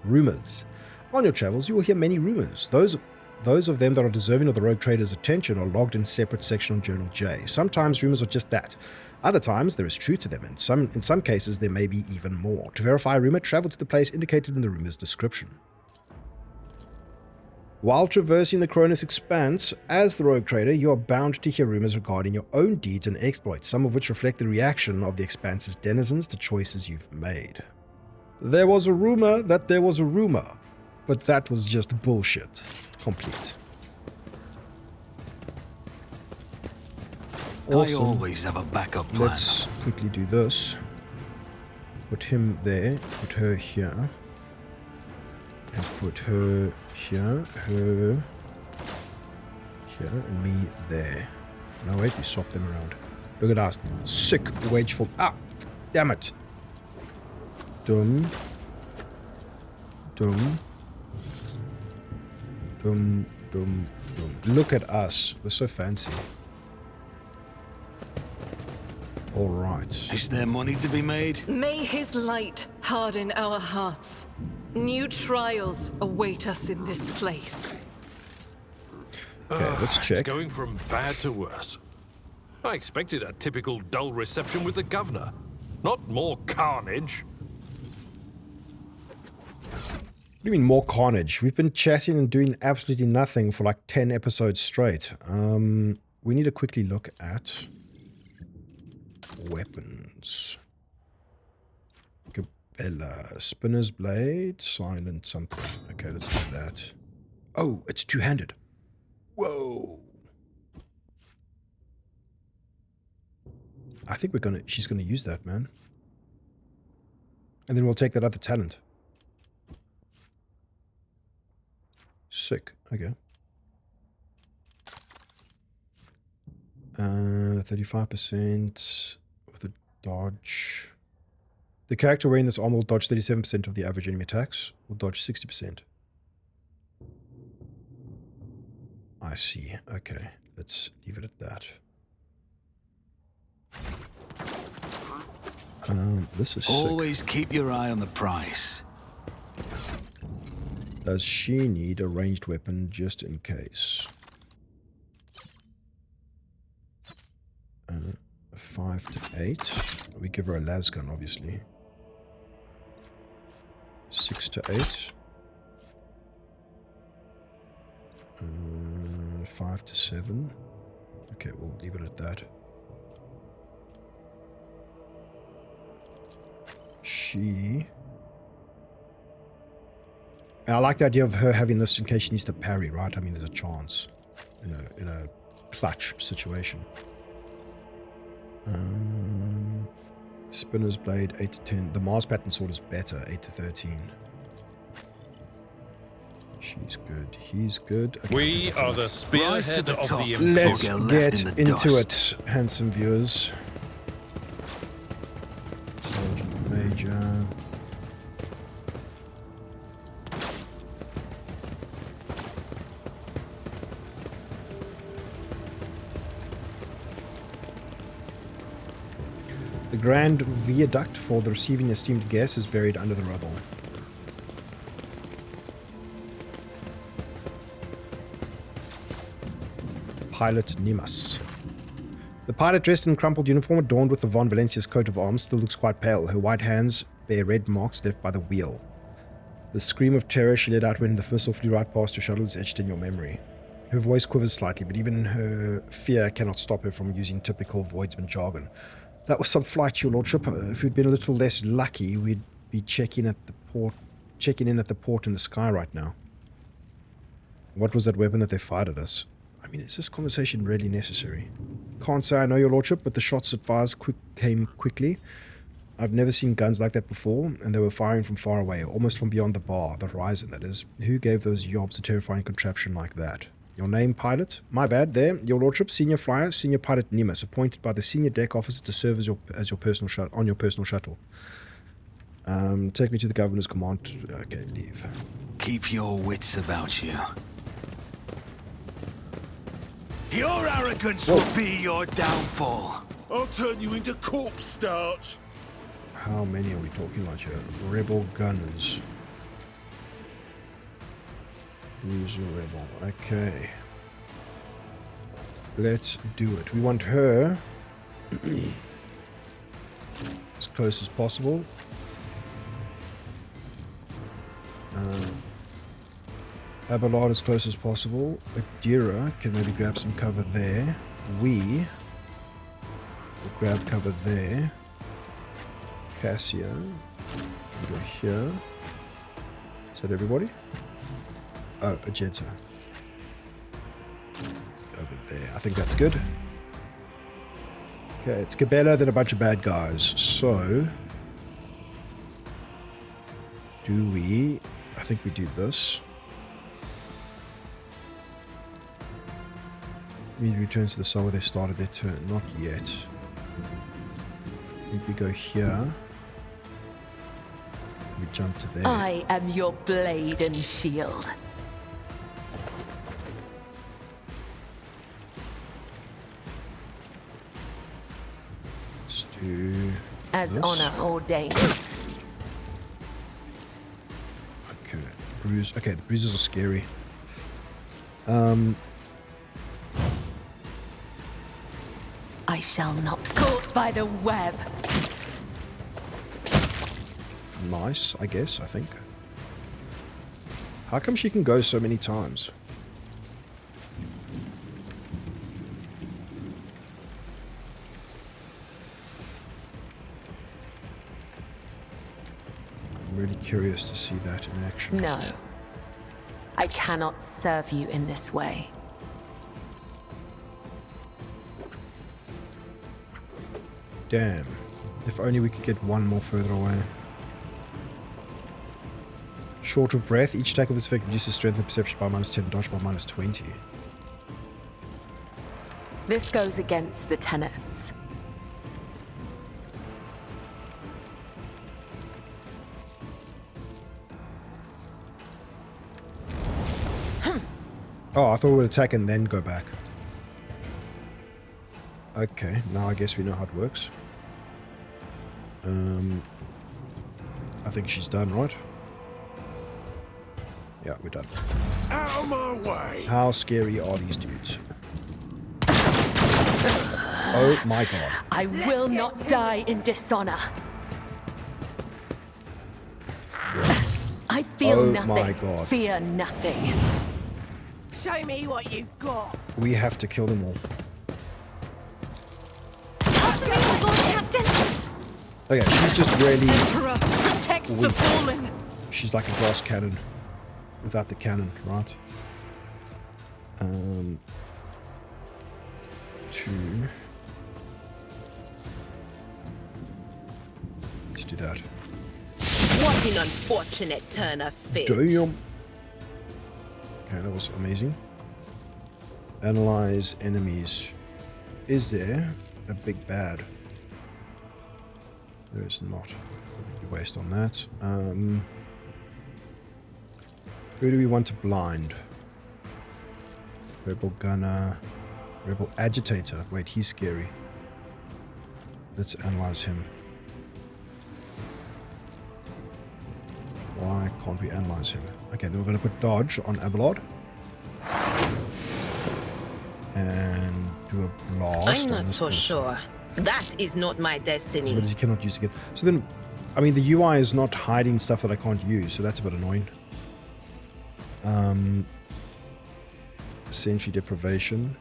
Rumors. On your travels, you will hear many rumors. Those of them that are deserving of the rogue trader's attention are logged in separate section on Journal J. Sometimes rumors are just that. Other times, there is truth to them, and in some cases, there may be even more. To verify a rumor, travel to the place indicated in the rumor's description. While traversing the Cronus Expanse, as the rogue trader, you are bound to hear rumors regarding your own deeds and exploits, some of which reflect the reaction of the Expanse's denizens to choices you've made. There was a rumor that there was a rumor, but that was just bullshit. Complete. Awesome. I always have a backup plan. Let's quickly do this. Put him there, put her here. And put her here, her here, and me there. No, wait, we swap them around. Look at us. Sick wageful. Ah! Damn it. Dum. Dum. Dum, dum, dum. Look at us. We're so fancy. Alright. Is there money to be made? May his light harden our hearts. New trials await us in this place. Okay, let's check. It's going from bad to worse. I expected a typical dull reception with the governor. Not more carnage. What do you mean more carnage? We've been chatting and doing absolutely nothing for like 10 episodes straight. We need to quickly look at weapons. Gabella. Spinner's blade. Silent something. Okay, let's do that. Oh, it's two-handed. Whoa. I think she's gonna use that, man. And then we'll take that other talent. Sick. Okay. 35% with a dodge. The character wearing this armor will dodge 37% of the average enemy attacks. Will dodge 60%. I see. Okay. Let's leave it at that. This is Always sick. keep your eye on the price. Does she need a ranged weapon just in case? 5 to 8. We give her a las gun, obviously. 6 to 8. 5 to 7. Okay, we'll leave it at that. I like the idea of her having this in case she needs to parry, right? I mean, there's a chance in a clutch situation. Spinner's blade 8 to 10. The Mars pattern sword is better, 8 to 13. She's good. He's good. Okay, We are the spearhead to the of top. the Let's Or get left get in the into dust. it, handsome viewers. Sergeant Major. The grand viaduct for the receiving esteemed guests is buried under the rubble. Pilot Nimas. The pilot, dressed in crumpled uniform adorned with the Von Valencia's coat of arms, still looks quite pale. Her white hands bear red marks left by the wheel. The scream of terror she let out when the missile flew right past her shuttle is etched in your memory. Her voice quivers slightly, but even her fear cannot stop her from using typical Voidsman jargon. That was some flight, your lordship. If we'd been a little less lucky, we'd be checking in at the port in the sky right now. What was that weapon that they fired at us? I mean, is this conversation really necessary? Can't say I know, your lordship, but the shots it fires came quickly. I've never seen guns like that before, and they were firing from far away, almost from beyond the bar, the horizon, that is. Who gave those yobs a terrifying contraption like that? Your name, pilot? My bad, there. Your lordship, senior flyer, senior pilot Nimas, appointed by the senior deck officer to serve as your personal shuttle. Take me to the governor's command. Okay, leave. Keep your wits about you. Your arrogance will be your downfall. I'll turn you into corpse starch. How many are we talking about here? Rebel gunners. Bruiser rebel. Okay. Let's do it. We want her as close as possible. Abelard as close as possible. Adira can maybe grab some cover there. We will grab cover there. Cassia can go here. Is that everybody? Oh, Agenta. Over there. I think that's good. Okay, it's Cabela, then a bunch of bad guys. So, do we... I think we do this. Immediately returns to the cell where they started their turn. Not yet. I think we go here. We jump to there. I am your blade and shield. Let's do As this. honor ordains. Okay, bruise. Okay, the bruises are scary. I shall not caught by the web. Nice, I guess, I think. How come she can go so many times? I'm really curious to see that in action. No. I cannot serve you in this way. Damn. If only we could get one more further away. Short of breath, each attack of this effect reduces strength and perception by -10, dodge by -20. This goes against the tenets. Oh, I thought we would attack and then go back. Okay, now I guess we know how it works. I think she's done, right? Yeah, we're done. Out of my way. How scary are these dudes? Oh my god. I will not die in dishonor. I feel Oh nothing. my God. Fear nothing. Show me what you've got. We have to kill them all. Okay, she's just really... Emperor, protect the Weak. fallen. She's like a glass cannon. Without the cannon, right? 2. Let's do that. What an unfortunate turn of fate. Damn. Okay, that was amazing. Analyze enemies. Is there a big bad? There is not. Big waste on that. Who do we want to blind? Rebel gunner. Rebel agitator. Wait, he's scary. Let's analyze him. Why can't we analyze him? Okay, then we're going to put dodge on Abelard. And do a blast. I'm on not this so person. sure. That is not my So destiny. that he cannot use again. So then, I mean, the UI is not hiding stuff that I can't use, so that's a bit annoying. Sentry deprivation.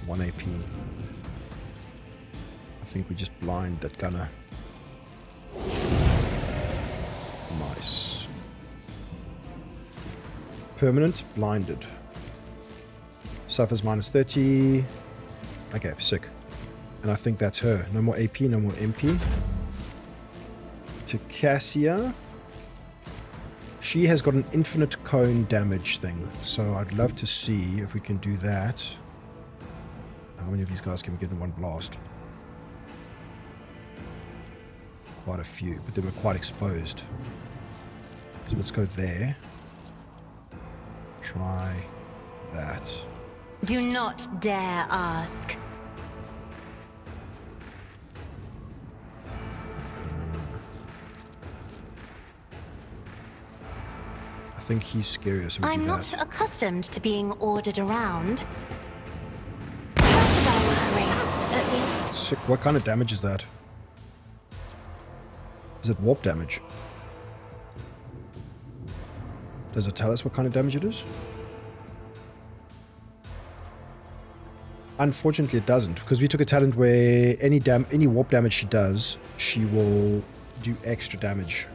1 AP. I think we just blind that gunner. Nice. Permanent blinded. Suffers -30. Okay, sick. And I think that's her. No more AP, no more MP. To Cassia. She has got an infinite cone damage thing. So I'd love to see if we can do that. How many of these guys can we get in one blast? Quite a few, but they were quite exposed. So let's go there. Try that. Do not dare ask. I think he's scarier, so we I'm do not that. accustomed to being ordered around. Not by my race, at least. Sick. What kind of damage is that? Is it warp damage? Does it tell us what kind of damage it is? Unfortunately, it doesn't, because we took a talent where any warp damage she does, she will do extra damage.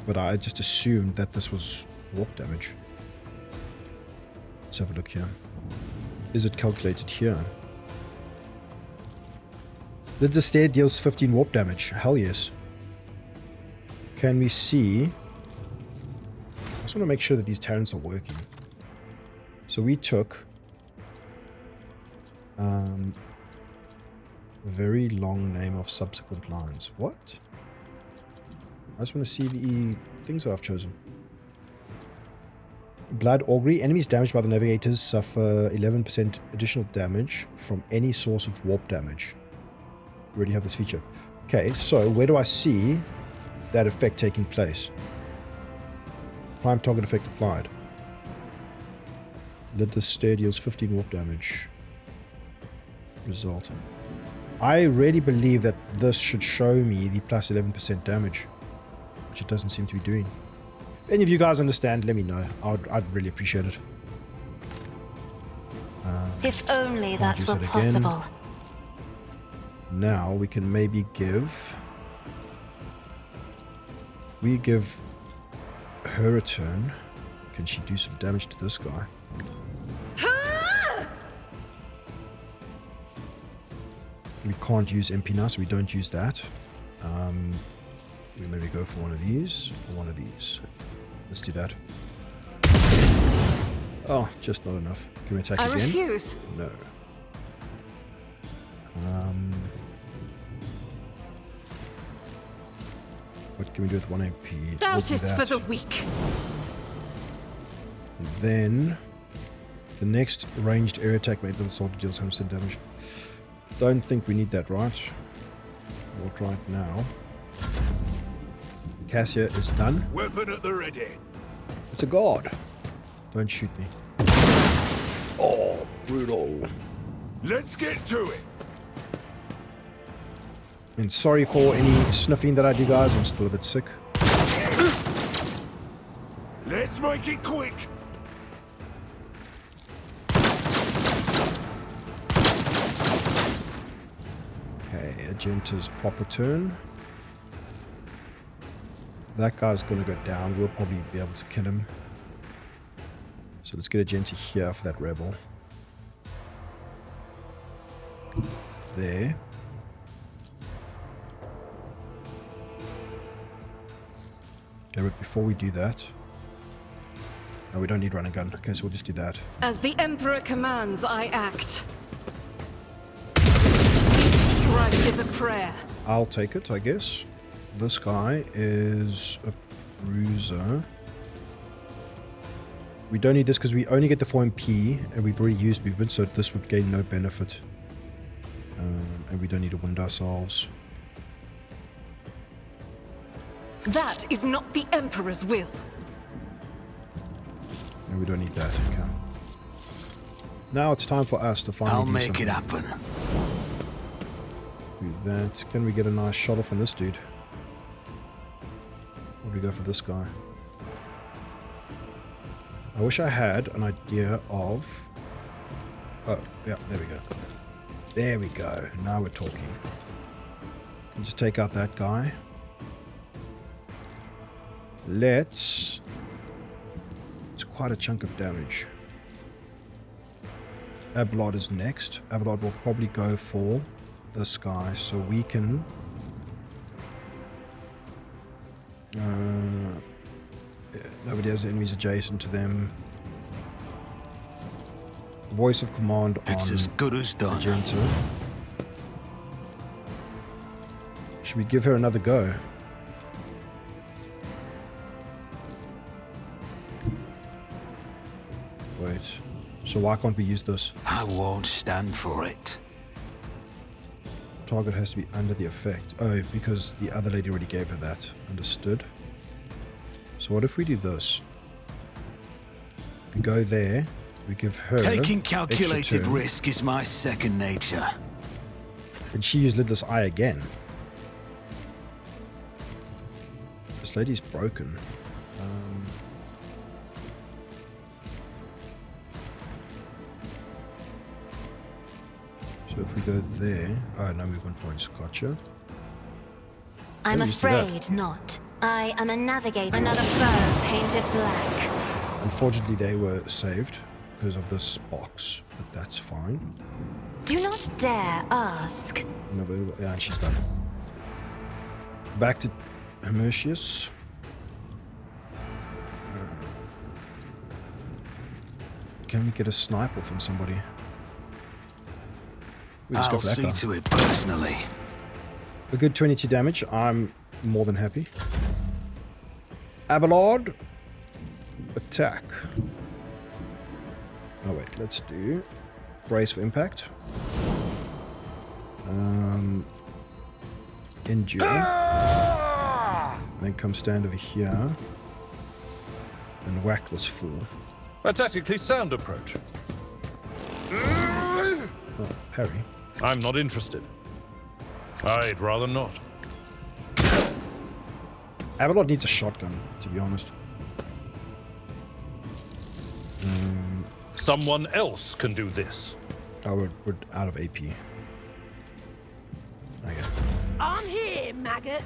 But I just assumed that this was warp damage. Let's have a look here. Is it calculated here? Did the stair deals 15 warp damage? Hell yes. Can we see? I just want to make sure that these talents are working. So we took very long name of subsequent lines. What? I just want to see the things that I've chosen. Blood Augury. Enemies damaged by the navigators suffer 11% additional damage from any source of warp damage. We already have this feature. Okay, so where do I see that effect taking place? Prime target effect applied. Let the stair deals 15 warp damage. Result. I really believe that this should show me the plus 11% damage, which it doesn't seem to be doing. If any of you guys understand, let me know. I'd really appreciate it. If only that use were it again. possible. Now we can maybe give... If we give her a turn, can she do some damage to this guy? We can't use MP now, so we don't use that. We maybe go for one of these or one of these. Let's do that. Oh, just not enough. Can we attack I again? refuse. No. What can we do with 1 AP? Doubt We'll is do for that. the weak. And then the next ranged area attack made by the soldier deals 100% damage. Don't think we need that, right? Not right now. Cassia is done. Weapon at the ready. It's a god. Don't shoot me. Oh, brutal. Let's get to it. And sorry for any sniffing that I do, guys. I'm still a bit sick. Let's make it quick. Okay, Agenta's proper turn. That guy's gonna go down. We'll probably be able to kill him. So let's get Agenta here for that rebel. There. Okay, but before we do that... No, we don't need run and gun. Okay, so we'll just do that. As the Emperor commands, I act. Each strike is a prayer. I'll take it, I guess. This guy is a bruiser. We don't need this because we only get the 4 MP and we've already used movement, so this would gain no benefit. And we don't need to wound ourselves. That is not the Emperor's will. And we don't need that. Okay. Now it's time for us to finally I'll do make something. it happen. Do that. Can we get a nice shot off on this dude? Or do we go for this guy? I wish I had an idea of... Oh, yeah, there we go. There we go. Now we're talking. Just take out that guy. It's quite a chunk of damage. Abelard is next. Abelard will probably go for this guy, so we can... nobody has enemies adjacent to them. Voice of command It's on as good as done. Agenta. Should we give her another go? Wait. So why can't we use this? I won't stand for it. Target has to be under the effect. Oh, because the other lady already gave her that. Understood. So what if we do this? We go there. We give her Taking extra calculated turn, risk is my second nature. and she used Lidless Eye again. This lady's broken. So if we go there... Oh, no movement points. Gotcha. I'm used to that. afraid not. I am a navigator. Another foe painted black. Unfortunately, they were saved because of this box, but that's fine. Do not dare ask. No, but, yeah, and she's done. Back to Hermetius. Can we get a snipe off on somebody? We just go I'll for that see guy. to it personally. A good 22 damage. I'm more than happy. Abelard. Attack. Oh wait, let's do brace for impact. Endure. Then come stand over here and whack this fool. A tactically sound approach. Oh, parry. I'm not interested. I'd rather not. Abelard needs a shotgun, to be honest. Someone else can do this. Oh, we're out of AP. Okay. I'm here, maggot.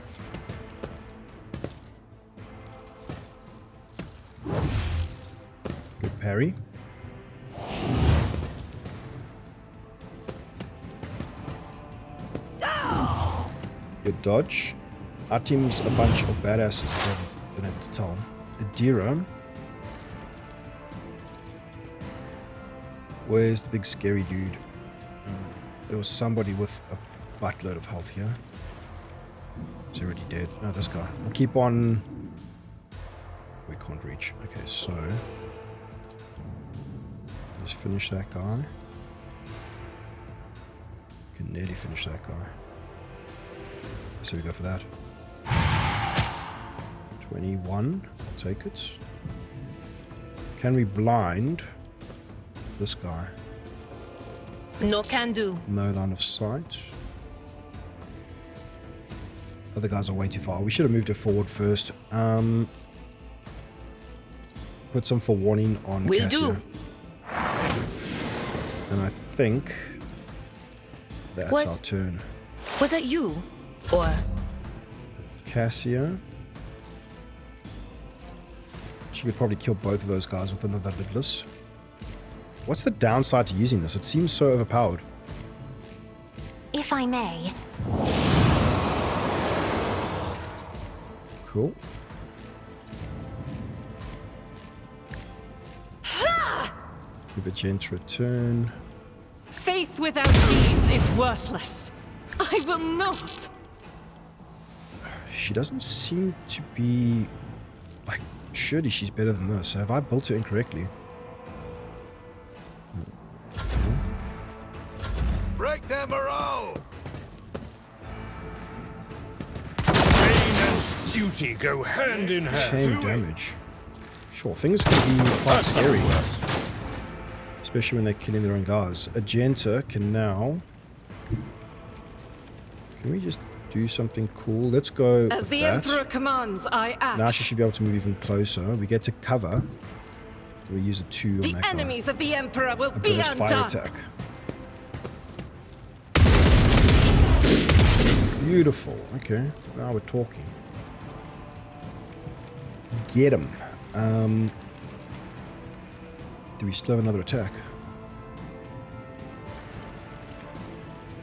Good parry. Good dodge. Our team's a bunch of badasses. I haven't been able to tell. Adira. Where's the big scary dude? There was somebody with a buttload of health here. He's already dead. No, this guy. We'll keep on... We can't reach. Okay, so... Let's finish that guy. Can nearly finish that guy. So we go for that. 21. I'll take it. Can we blind this guy? No can do. No line of sight. Other guys are way too far. We should have moved it forward first. Put some forewarning on Will Cassia. do. And I think that's our turn. Was that you? Or Cassia. She could probably kill both of those guys with another Lidless. What's the downside to using this? It seems so overpowered. If I may, Cool. Give a gent return. Faith without deeds is worthless. I will not. She doesn't seem to be... Like, surely she's better than this. Have I built her incorrectly? Break their morale! Pain and duty go hand in hand. Same damage. Sure, things can be quite scary. Especially when they're killing their own guys. Agenta can now... Can we just do something cool? Let's go As with the that. Emperor commands, I act. Now she should be able to move even closer. We get to cover. We use a 2 on The that guy. enemies of the Emperor will A be burst fire undone. attack. Beautiful. Okay, now we're talking. Get him. Do we still have another attack?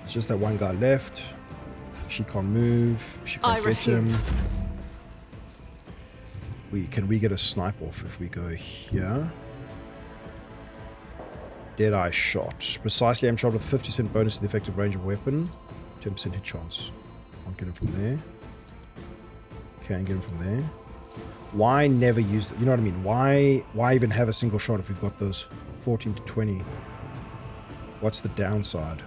It's just that one guy left. She can't move. She I can't get him. refuse. Can we get a snipe off if we go here? Deadeye shot. Precisely aim shot with 50% bonus to the effective range of weapon. 10% hit chance. Can't get him from there. Can't get him from there. Why never use it? You know what I mean? Why even have a single shot if we've got those 14 to 20? What's the downside?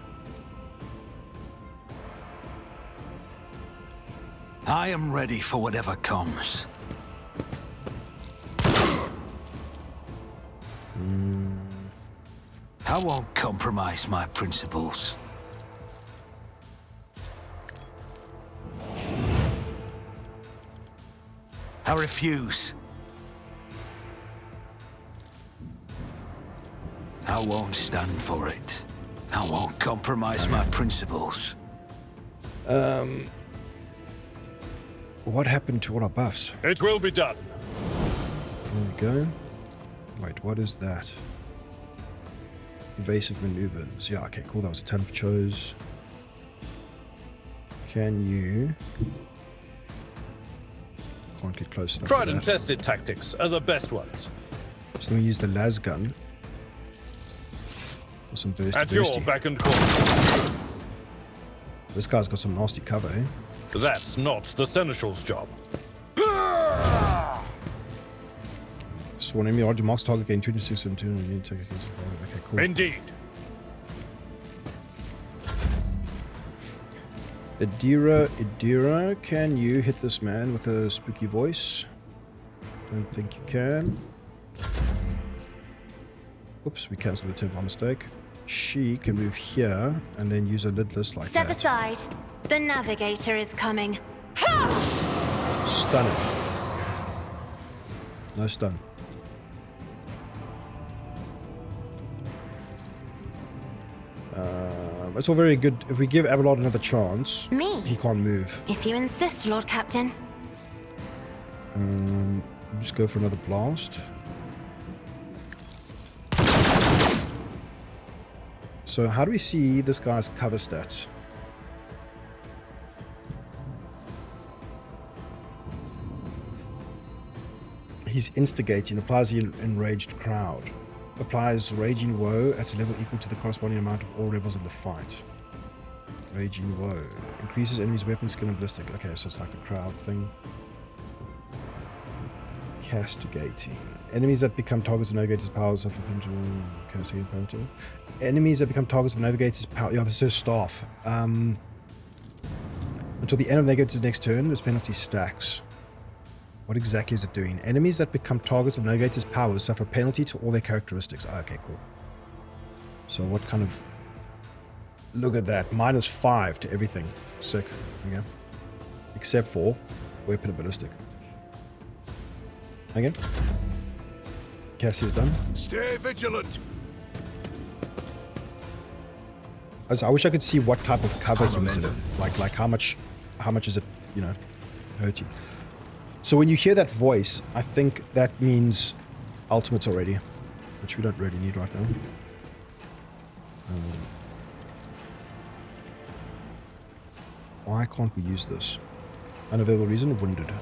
I am ready for whatever comes. I won't compromise my principles. I refuse. I won't stand for it. I won't compromise my principles. What happened to all our buffs? It will be done. There we go. Wait, what is that? Evasive maneuvers. Yeah, okay, cool. That was a ton of chose. Can you... Can't get close enough. Tried and tested tactics are the best ones. So let me use the las gun. For some burst. At your beck and call. This guy's got some nasty cover, eh? That's not the Seneschal's job. Sworn enemy already marks target gain 26 and 2 and you need to take a case. Okay, cool. Indeed. Idira, can you hit this man with a spooky voice? Don't think you can. Oops, we cancelled the turn by mistake. She can move here and then use a lidless like Step that. aside. The navigator is coming. Stun it. No stun. It's all very good. If we give Abelard another chance, Me? he can't move. If you insist, Lord Captain. Just go for another blast. So how do we see this guy's cover stats? He's instigating, applies the enraged crowd. Applies Raging Woe at a level equal to the corresponding amount of all rebels in the fight. Raging Woe. Increases enemies' weapon skill and ballistic. Okay, so it's like a crowd thing. Castigating. Enemies that become targets of Navigator's powers suffer penalty. Enemies that become targets of Navigator's power. Yeah, this is her staff. Until the end of Navigator's next turn, this penalty stacks. What exactly is it doing? Enemies that become targets of Navigator's powers suffer a penalty to all their characteristics. Oh, okay, cool. So what kind of... Look at that. -5 to everything. Sick. Okay. Except for weapon and ballistic. Okay. Cassie's done. Stay vigilant. I wish I could see what type of cover he was in. Like how much is it, you know, hurting. So when you hear that voice, I think that means ultimates already, which we don't really need right now. Why can't we use this? Unavailable reason, wounded.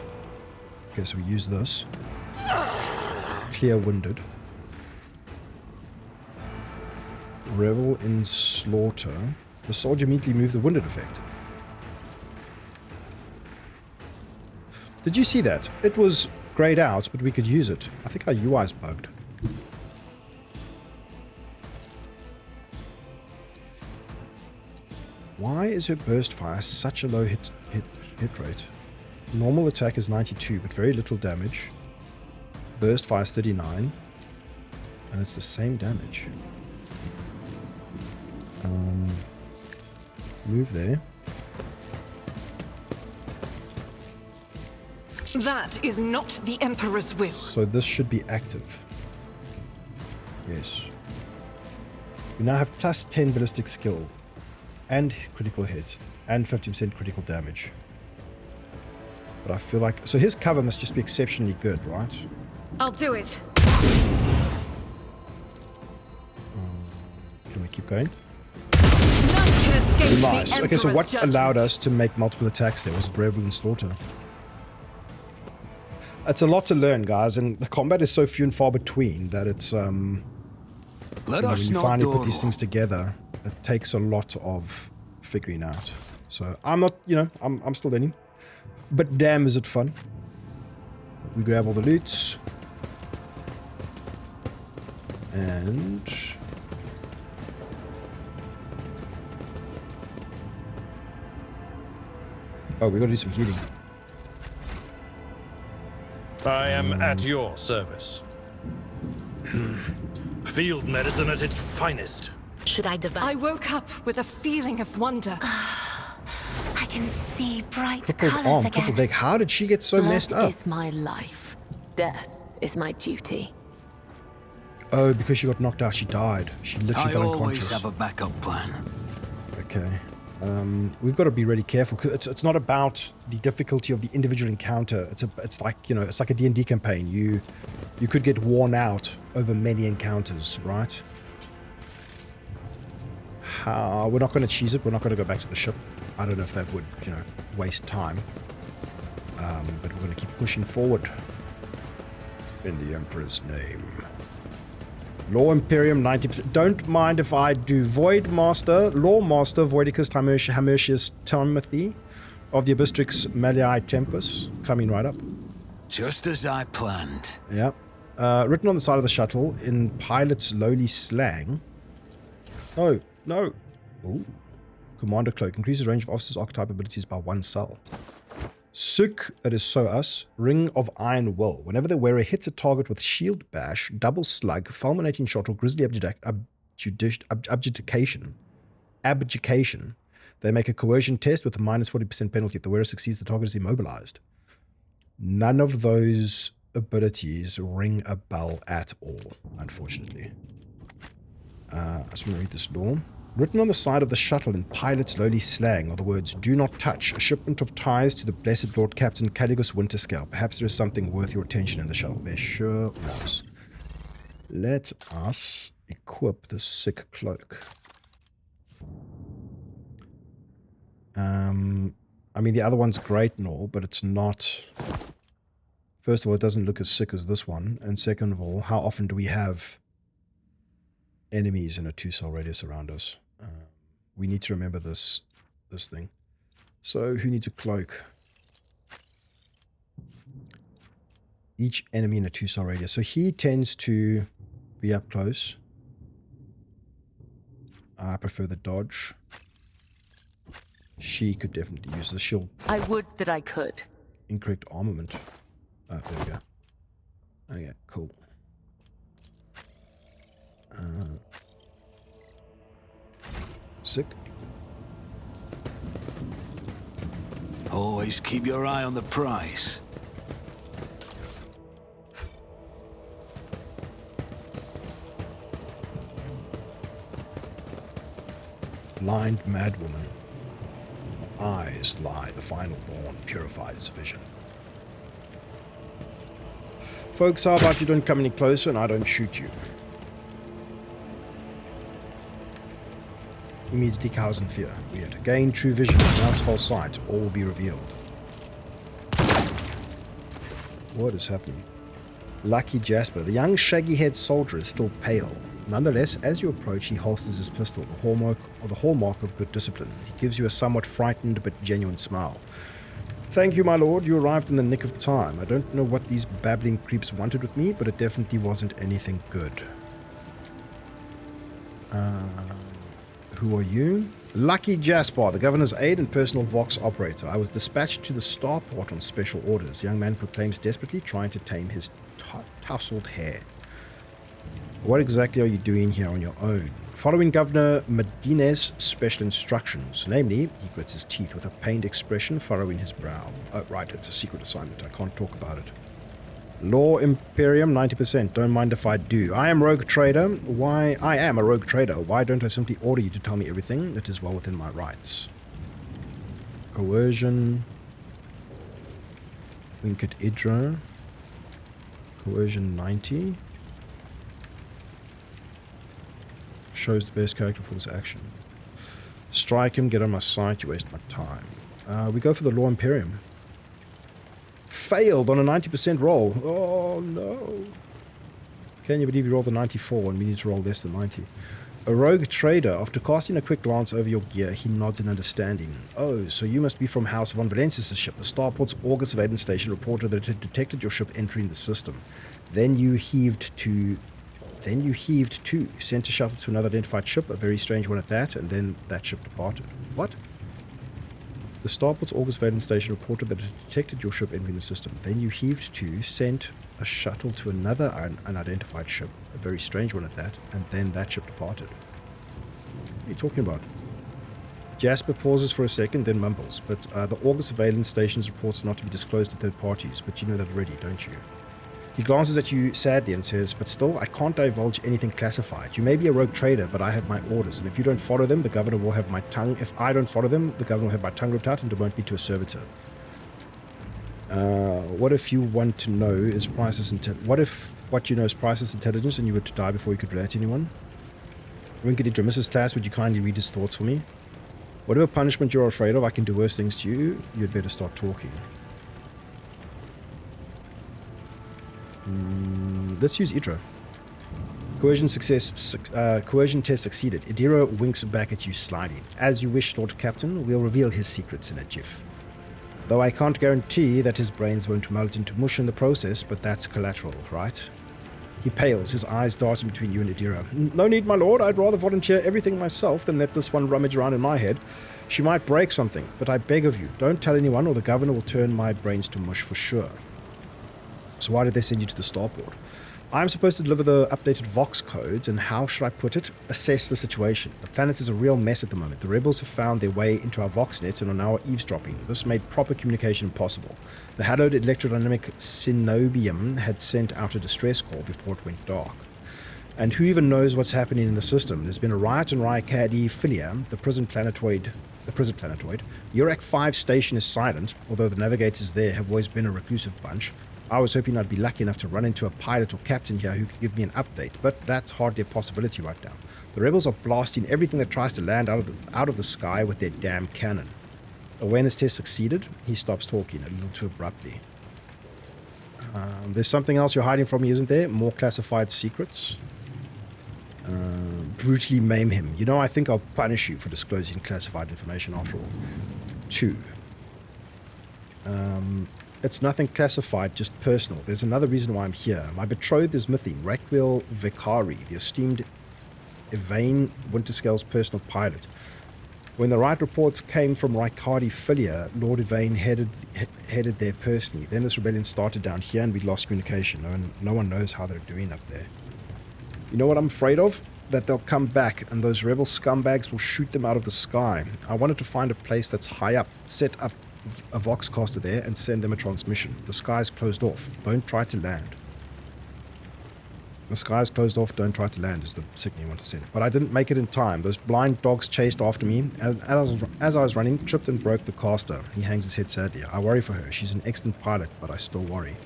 Okay, so we use this. Clear wounded. Revel in slaughter. The soldier immediately moved the wounded effect. Did you see that? It was grayed out, but we could use it. I think our UI is bugged. Why is her burst fire such a low hit rate? Normal attack is 92, but very little damage. Burst fire is 39, and it's the same damage. Move there. That is not the Emperor's will. So this should be active. Yes. We now have plus 10 ballistic skill, and critical hit, and 50% critical damage. But I feel like... So his cover must just be exceptionally good, right? I'll do it. Can we keep going? None can escape Nice. the Okay, so Emperor's what allowed judgment. us to make multiple attacks there? Was it Revel and Slaughter? It's a lot to learn, guys, and the combat is so few and far between that it's... when you finally put these things together, it takes a lot of figuring out. So I'm not, I'm still learning. But damn, is it fun. We grab all the loot. And... oh, we gotta do some healing. I am at your service. Field medicine at its finest. Should I divide? I woke up with a feeling of wonder. I can see bright Crippled colors arm, again. crippled leg. How did she get so messed Blood up? is my life. Death is my duty. Oh, because she got knocked out, she died. She literally I fell always unconscious. have a backup plan. Okay. We've got to be really careful. 'Cause it's not about the difficulty of the individual encounter. It's like, you know, it's like a D&D campaign. You could get worn out over many encounters, right? We're not going to cheese it. We're not going to go back to the ship. I don't know if that would, you know, waste time. But we're going to keep pushing forward. In the Emperor's name. Law Imperium 90%. Don't mind if I do. Void Master, Law Master, Voidicus Hamertius Timothy of the Abystrix Malii Tempus. Coming right up. Just as I planned. Yeah. Written on the side of the shuttle in pilot's lowly slang. Oh, no. Ooh. Commander Cloak. Increases range of officers' archetype abilities by 1 cell. Suk, that is so us. Ring of Iron Will. Whenever the wearer hits a target with shield bash, double slug, fulminating shot, or grisly abjuration, they make a coercion test with a minus 40% penalty. If the wearer succeeds, the target is immobilized. None of those abilities ring a bell at all, unfortunately. I just want to read this law. Written on the side of the shuttle in pilot's lowly slang are the words, "Do not touch. A shipment of ties to the blessed Lord Captain Caligus Winterscale. Perhaps there is something worth your attention in the shuttle." There sure was. Let us equip the sick cloak. I mean, the other one's great and all, but it's not... First of all, it doesn't look as sick as this one. And second of all, how often do we have enemies in a 2-cell radius around us? We need to remember this thing. So, who needs a cloak? Each enemy in a 2-cell radius. So he tends to be up close. I prefer the dodge. She could definitely use the shield. I would that I could. Incorrect armament. Oh, there we go. Okay, cool. Sick. Always keep your eye on the prize. Blind madwoman. Her eyes lie. The final dawn purifies vision. Folks, how about you don't come any closer and I don't shoot you? Immediately cows in fear. Weird. Gain true vision. Announce false sight. All will be revealed. What is happening? Lucky Jasper. The young shaggy-haired soldier is still pale. Nonetheless, as you approach, he holsters his pistol, the hallmark of good discipline. He gives you a somewhat frightened but genuine smile. Thank you, my lord. You arrived in the nick of time. I don't know what these babbling creeps wanted with me, but it definitely wasn't anything good. Who are you? Lucky Jasper, the governor's aide and personal Vox operator. I was dispatched to the starport on special orders. The young man proclaims desperately, trying to tame his tousled hair. What exactly are you doing here on your own? Following Governor Medina's special instructions. Namely, he grits his teeth with a pained expression furrowing his brow. Oh, right, it's a secret assignment. I can't talk about it. Law Imperium 90%. Don't mind if I do. I am a rogue trader. Why don't I simply order you to tell me everything that is well within my rights? Coercion. Winked Idra. Coercion 90. Shows the best character for this action. Strike him, get on my side, you waste my time. We go for the Law Imperium. Failed on a 90% roll. Oh no. Can you believe you rolled a 94 and we need to roll less than 90? A rogue trader. After casting a quick glance over your gear, he nods in understanding. Oh, so you must be from House von Valencia's ship. The starport's Auger surveillance station reported that it had detected your ship entering the system. Then you heaved to, sent a shuttle to another identified ship, a very strange one at that, and then that ship departed. What? The starport's Auger surveillance station reported that it detected your ship entering the system. Then you heaved to, sent a shuttle to another unidentified ship, a very strange one at that, and then that ship departed. What are you talking about? Jasper pauses for a second, then mumbles, but the Auger surveillance station's reports not to be disclosed to third parties, but you know that already, don't you? He glances at you sadly and says, but still, I can't divulge anything classified. You may be a rogue trader, but I have my orders, and if you don't follow them, the governor will have my tongue. If I don't follow them, the governor will have my tongue ripped out and demote me to a servitor. What if you want to know is priceless what if what you know is priceless intelligence and you were to die before you could relate to anyone? Rykad Minoris class, would you kindly read his thoughts for me? Whatever punishment you're afraid of, I can do worse things to you. You'd better start talking. Let's use Idra. Coercion test succeeded. Idira winks back at you slyly. As you wish, Lord Captain. We'll reveal his secrets in a jiff. Though I can't guarantee that his brains won't melt into mush in the process, but that's collateral, right? He pales, his eyes darting between you and Idira. No need, my lord. I'd rather volunteer everything myself than let this one rummage around in my head. She might break something, but I beg of you, don't tell anyone or the governor will turn my brains to mush for sure. So why did they send you to the starport? I'm supposed to deliver the updated Vox codes, and how should I put it? Assess the situation. The planet is a real mess at the moment. The rebels have found their way into our Vox nets and are now eavesdropping. This made proper communication impossible. The hallowed electrodynamic Synobium had sent out a distress call before it went dark. And who even knows what's happening in the system? There's been a riot in Rykad Minoris, the prison planetoid. Urak 5 station is silent, although the navigators there have always been a reclusive bunch. I was hoping I'd be lucky enough to run into a pilot or captain here who could give me an update, but that's hardly a possibility right now. The rebels are blasting everything that tries to land out of the sky with their damn cannon. Awareness test succeeded. He stops talking a little too abruptly. There's something else you're hiding from me, isn't there? More classified secrets? Brutally maim him. You know, I think I'll punish you for disclosing classified information after all. 2. It's nothing classified, just personal. There's another reason why I'm here. My betrothed is missing. Raquel Vicari, the esteemed Yvain Winterscale's personal pilot. When the right reports came from Rykad Minoris, Lord Yvain headed there personally. Then this rebellion started down here and we lost communication. No one knows how they're doing up there. You know what I'm afraid of? That they'll come back and those rebel scumbags will shoot them out of the sky. I wanted to find a place that's high up, set up a Voxcaster there and send them a transmission. The sky's closed off. Don't try to land. The sky's closed off. Don't try to land is the signal you want to send. But I didn't make it in time. Those blind dogs chased after me. As I was running, tripped and broke the caster. He hangs his head sadly. I worry for her. She's an excellent pilot, but I still worry.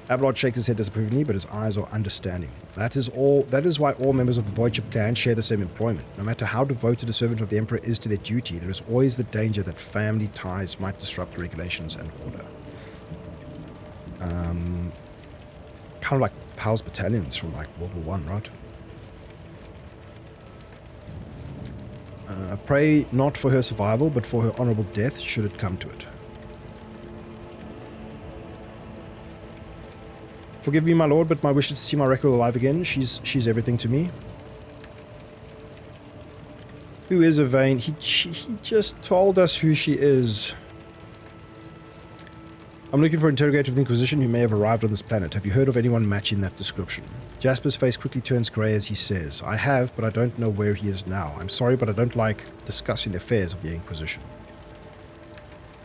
Abelard shakes his head disapprovingly, but his eyes are understanding. That is why all members of the Voidship clan share the same employment. No matter how devoted a servant of the Emperor is to their duty, there is always the danger that family ties might disrupt regulations and order. Kind of like Powell's battalions from like World War I, right? Pray not for her survival, but for her honorable death, should it come to it. Forgive me, my lord, but my wish is to see my Raquel alive again. She's everything to me. Who is Yvain? He just told us who she is. I'm looking for an interrogator of the Inquisition who may have arrived on this planet. Have you heard of anyone matching that description? Jasper's face quickly turns grey as he says, I have, but I don't know where he is now. I'm sorry, but I don't like discussing the affairs of the Inquisition.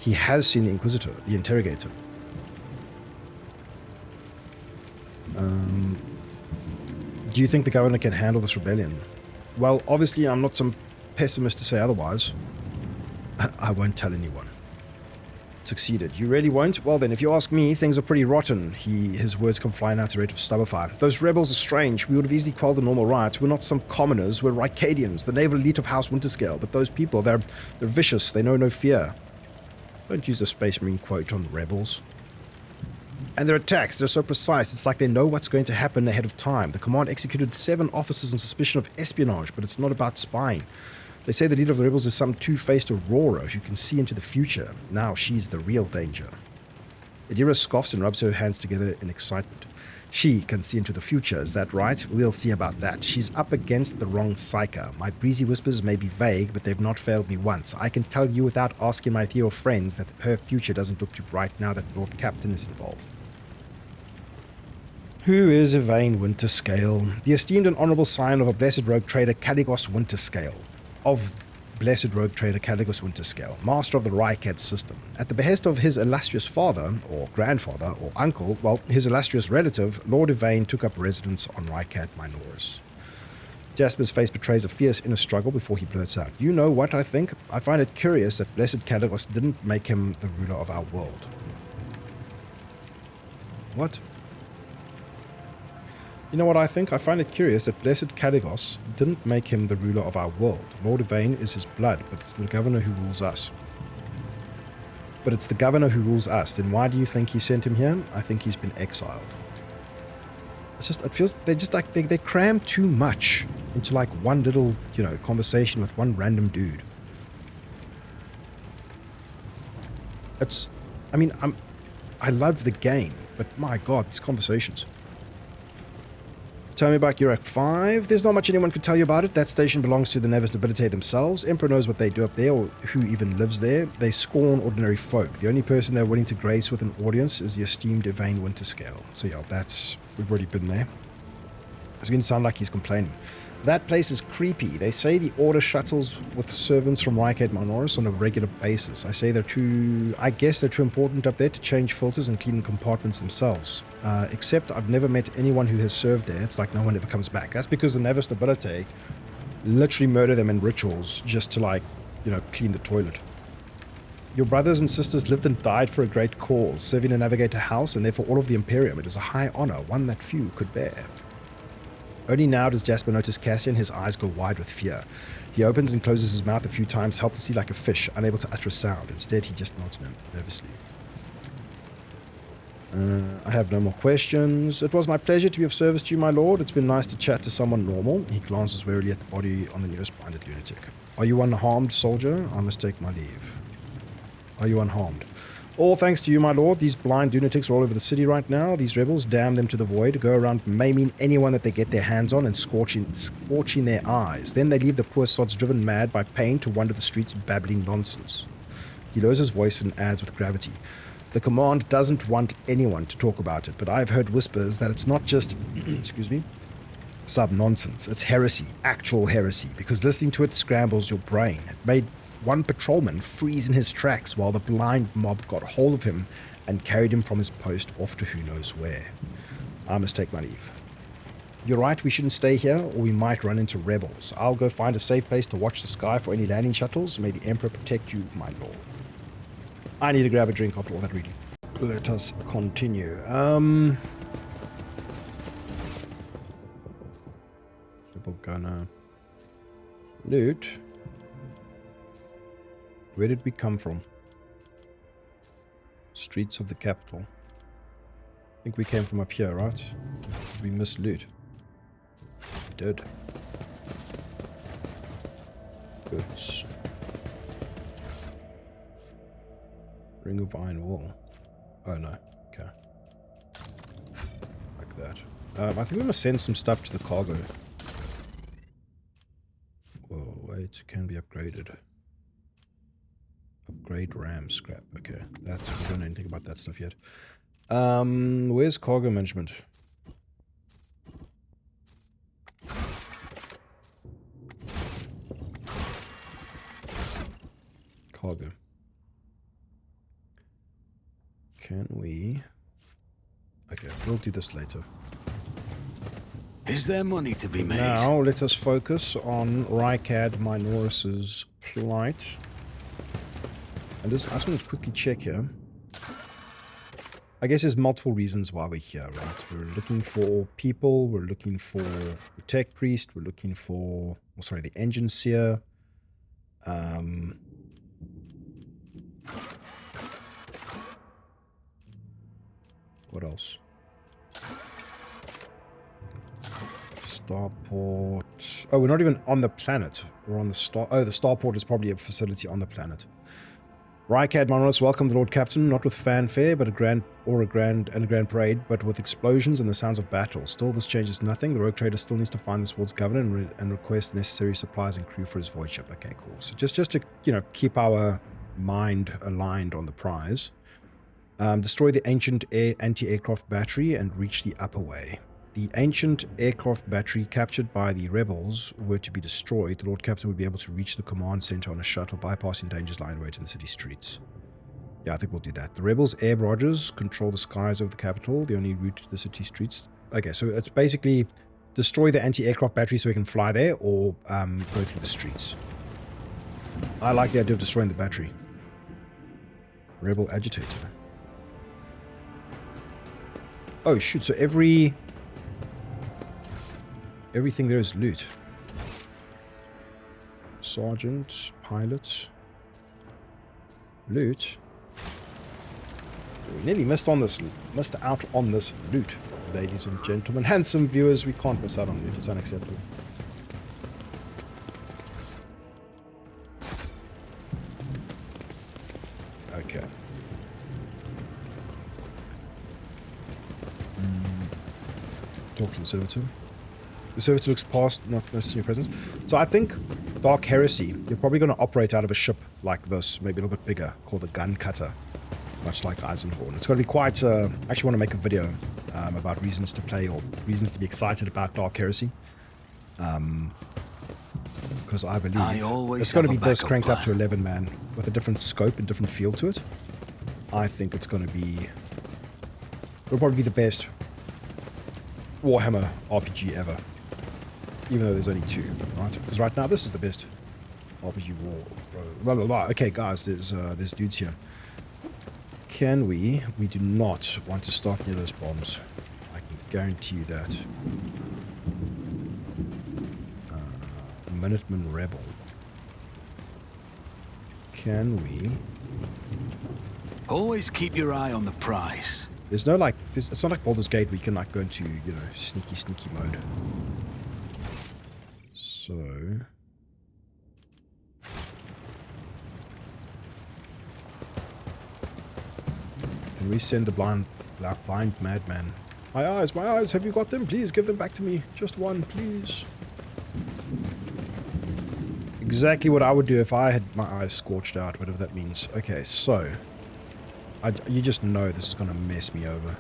He has seen the Inquisitor, the interrogator. Do you think the governor can handle this rebellion? Well, obviously I'm not some pessimist to say otherwise. I won't tell anyone. Succeeded. You really won't? Well then, if you ask me, things are pretty rotten. His words come flying out at the rate of stubber fire. Those rebels are strange. We would have easily quelled a normal riot. We're not some commoners. We're Rykadians, the naval elite of House Winterscale. But those people, they're vicious. They know no fear. Don't use a Space Marine quote on the rebels. And their attacks, they're so precise, it's like they know what's going to happen ahead of time. The command executed 7 officers on suspicion of espionage, but it's not about spying. They say the leader of the rebels is some two-faced Aurora who can see into the future. Now she's the real danger. Adira scoffs and rubs her hands together in excitement. She can see into the future, is that right? We'll see about that. She's up against the wrong psyker. My breezy whispers may be vague, but they've not failed me once. I can tell you without asking my ethereal friends that her future doesn't look too bright now that Lord Captain is involved. Who is Yvain Winterscale? The esteemed and honorable scion of a blessed rogue trader Caligos Winterscale. Master of the Rykad system. At the behest of his illustrious father, or grandfather, or uncle, well, his illustrious relative, Lord Yvain took up residence on Rykad Minoris. Jasper's face betrays a fierce inner struggle before he blurts out, "You know what I think? I find it curious that blessed Caligos didn't make him the ruler of our world." What? You know what I think? I find it curious that blessed Caligos didn't make him the ruler of our world. Lord Yvain is his blood, but it's the governor who rules us. Then why do you think he sent him here? I think he's been exiled. It feels they just like they cram too much into like one little, conversation with one random dude. I love the game, but my god, these conversations. Tell me about Urak 5. There's not much anyone could tell you about it. That station belongs to the Nevis nobility themselves. Emperor knows what they do up there, or who even lives there. They scorn ordinary folk. The only person they're willing to grace with an audience is the esteemed Yvain Winterscale. So yeah, we've already been there. It's going to sound like he's complaining. That place is creepy. They say the order shuttles with servants from Rykad Minoris on a regular basis. I guess they're too important up there to change filters and clean compartments themselves. Except I've never met anyone who has served there. It's like no one ever comes back. That's because the Nevis nobility literally murder them in rituals just to clean the toilet. Your brothers and sisters lived and died for a great cause, serving a navigator house and therefore all of the Imperium. It is a high honor, one that few could bear. Only now does Jasper notice Cassian, his eyes go wide with fear. He opens and closes his mouth a few times, helplessly like a fish, unable to utter a sound. Instead, he just nods nervously. I have no more questions. It was my pleasure to be of service to you, my lord. It's been nice to chat to someone normal. He glances warily at the body on the nearest blinded lunatic. Are you unharmed, soldier? I must take my leave. Are you unharmed? All thanks to you, my lord. These blind lunatics are all over the city right now. These rebels, damn them to the void, go around maiming anyone that they get their hands on and scorching their eyes. Then they leave the poor sods driven mad by pain to wander the streets babbling nonsense. He lowers his voice and adds with gravity, the command doesn't want anyone to talk about it, but I've heard whispers that it's not just, sub-nonsense. It's heresy, actual heresy, because listening to it scrambles your brain. It made one patrolman freeze in his tracks while the blind mob got hold of him and carried him from his post off to who knows where. I must take my leave. You're right, we shouldn't stay here, or we might run into rebels. I'll go find a safe place to watch the sky for any landing shuttles. May the Emperor protect you, my lord. I need to grab a drink after all that reading. Let us continue. We're gonna loot. Where did we come from? Streets of the capital. I think we came from up here, right? We missed loot. We did. Goods. Ring of iron wool. Oh no. Okay. Like that. I think we must send some stuff to the cargo. Whoa, wait. Can be upgraded. Upgrade RAM scrap. Okay, we don't know anything about that stuff yet. Where's cargo management? Cargo. Can we? Okay, we'll do this later. Is there money to be made? Now let us focus on Rykad Minoris' plight. I just want to quickly check here. I guess there's multiple reasons why we're here, right? We're looking for people, we're looking for the tech priest, we're looking for, the engine seer. What else? Starport. Oh, we're not even on the planet. We're on the star. Oh, the starport is probably a facility on the planet. Rykad Minoris, welcome the Lord Captain, not with fanfare, but a grand parade, but with explosions and the sounds of battle. Still, this changes nothing. The rogue trader still needs to find this world's governor and request necessary supplies and crew for his void ship. Okay, cool. So just to, you know, keep our mind aligned on the prize. Destroy the ancient anti-aircraft battery and reach the upper way. The ancient aircraft battery captured by the rebels were to be destroyed. The Lord Captain would be able to reach the command center on a shuttle, bypassing Danger's line of weight in the city streets. Yeah, I think we'll do that. The rebels' air barrages control the skies over the capital, the only route to the city streets. Okay, so it's basically destroy the anti-aircraft battery so we can fly there, or go through the streets. I like the idea of destroying the battery. Rebel agitator. Oh shoot, so everything there is loot. Sergeant, pilot, loot. We nearly missed out on this loot, ladies and gentlemen. Handsome viewers, we can't miss out on loot. It's unacceptable. Okay. Talk to the servitor. The servitor looks past, not noticing your presence. So I think Dark Heresy, you're probably going to operate out of a ship like this, maybe a little bit bigger, called a gun cutter, much like Eisenhorn. It's going to be quite, I actually want to make a video about reasons to play or reasons to be excited about Dark Heresy. Because I believe it's going to be this cranked up to 11 man with a different scope and different feel to it. I think it's going to be, it'll probably be the best Warhammer RPG ever. Even though there's only 2, right? Because right now this is the best RPG war. Blah, blah, blah. Okay, guys, there's dudes here. Can we? We do not want to start near those bombs. I can guarantee you that. Minuteman Rebel. Can we? Always keep your eye on the prize. There's no like, it's not like Baldur's Gate where you can like go into, you know, sneaky mode. So... Can we send the blind madman? My eyes, have you got them? Please give them back to me. Just one, please. Exactly what I would do if I had my eyes scorched out, whatever that means. Okay, so... you just know this is going to mess me over.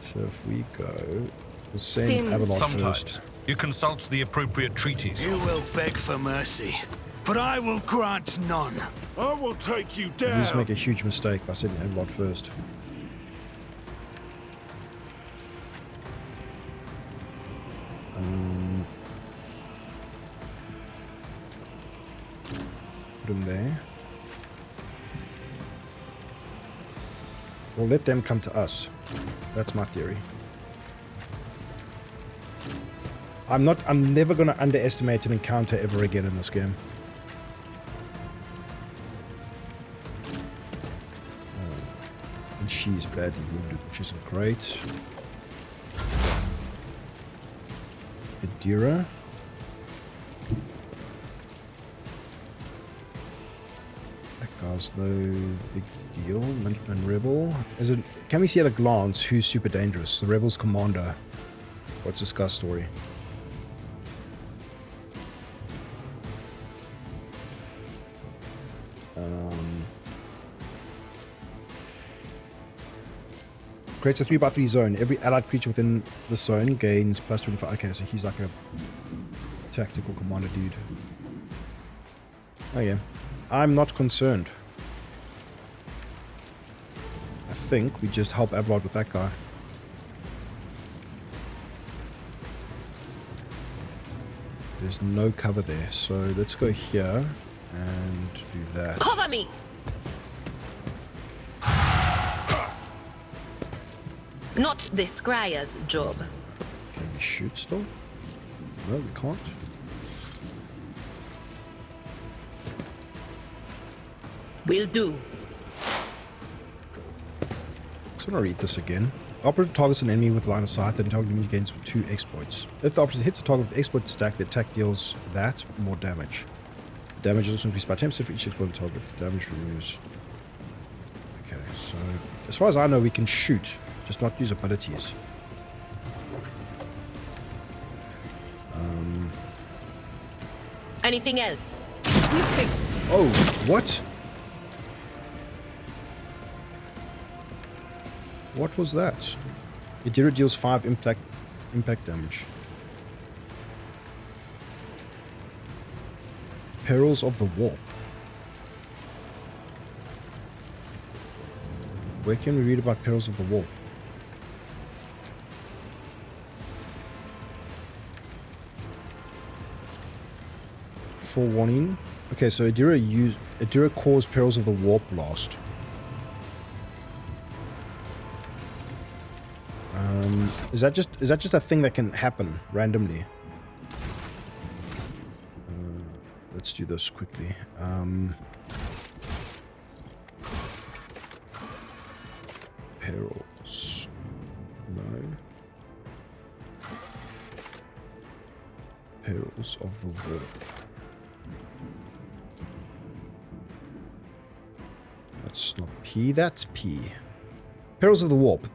So if we go... We'll send Avalon first. You consult the appropriate treaties. You will beg for mercy, but I will grant none. I will take you We down. just make a huge mistake by sending Avalon first. Put him there. We'll let them come to us. That's my theory. I'm never going to underestimate an encounter ever again in this game. And she's badly wounded, which isn't great. Adira. That guy's no big deal. Minuteman Rebel. Can we see at a glance who's super dangerous? The Rebel's commander. What's this guy's story? Creates a 3x3 zone. Every allied creature within the zone gains plus 25. Okay, so he's like a tactical commander dude. Oh yeah. I'm not concerned. I think we just help Avalon with that guy. There's no cover there, so let's go here and do that. Cover me! Not this Scryer's job. Can we shoot still? No, we can't. Will do. just want to read this again. Operative targets an enemy with line of sight, then target enemy gains 2 exploits. If the operative hits a target with exploit stack, the attack deals that more damage. Damage is also increased by 10% for each exploit target. Damage removes. Okay, so as far as I know, we can shoot, just not use abilities. Anything else? Oh, what? What was that? Idira deals 5 impact damage. Perils of the Warp. Where can we read about Perils of the Warp? Forewarning. Okay, so Idira caused Perils of the Warp Blast. Is that just a thing that can happen randomly? Let's do this quickly. Perils. No. Perils of the Warp. That's not P, that's P. Perils of the Warp.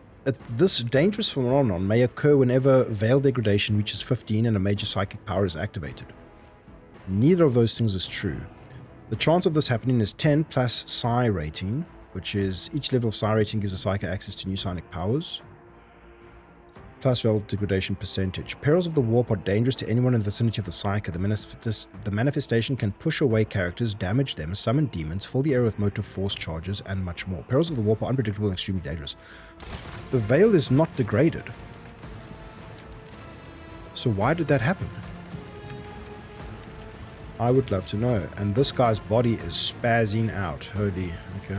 This dangerous phenomenon may occur whenever veil degradation reaches 15 and a major psychic power is activated. Neither of those things is true. The chance of this happening is 10 plus psi rating, which is each level of psi rating gives a psychic access to new psionic powers, plus veil degradation percentage. Perils of the Warp are dangerous to anyone in the vicinity of the psyche. The manifestation can push away characters, damage them, summon demons, fill the area with motive force charges, and much more. Perils of the Warp are unpredictable and extremely dangerous. The veil is not degraded. So why did that happen? I would love to know. And this guy's body is spazzing out. Holy, okay.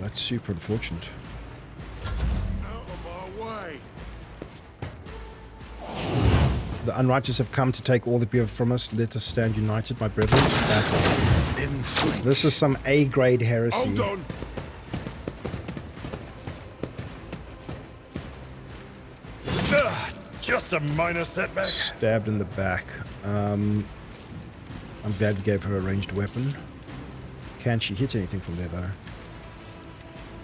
That's super unfortunate. Out of my way. The unrighteous have come to take all that we have from us. Let us stand united, my brethren. This is some A-grade heresy. Hold on. Just a minor setback. Stabbed in the back. I'm glad we gave her a ranged weapon. Can she hit anything from there, though?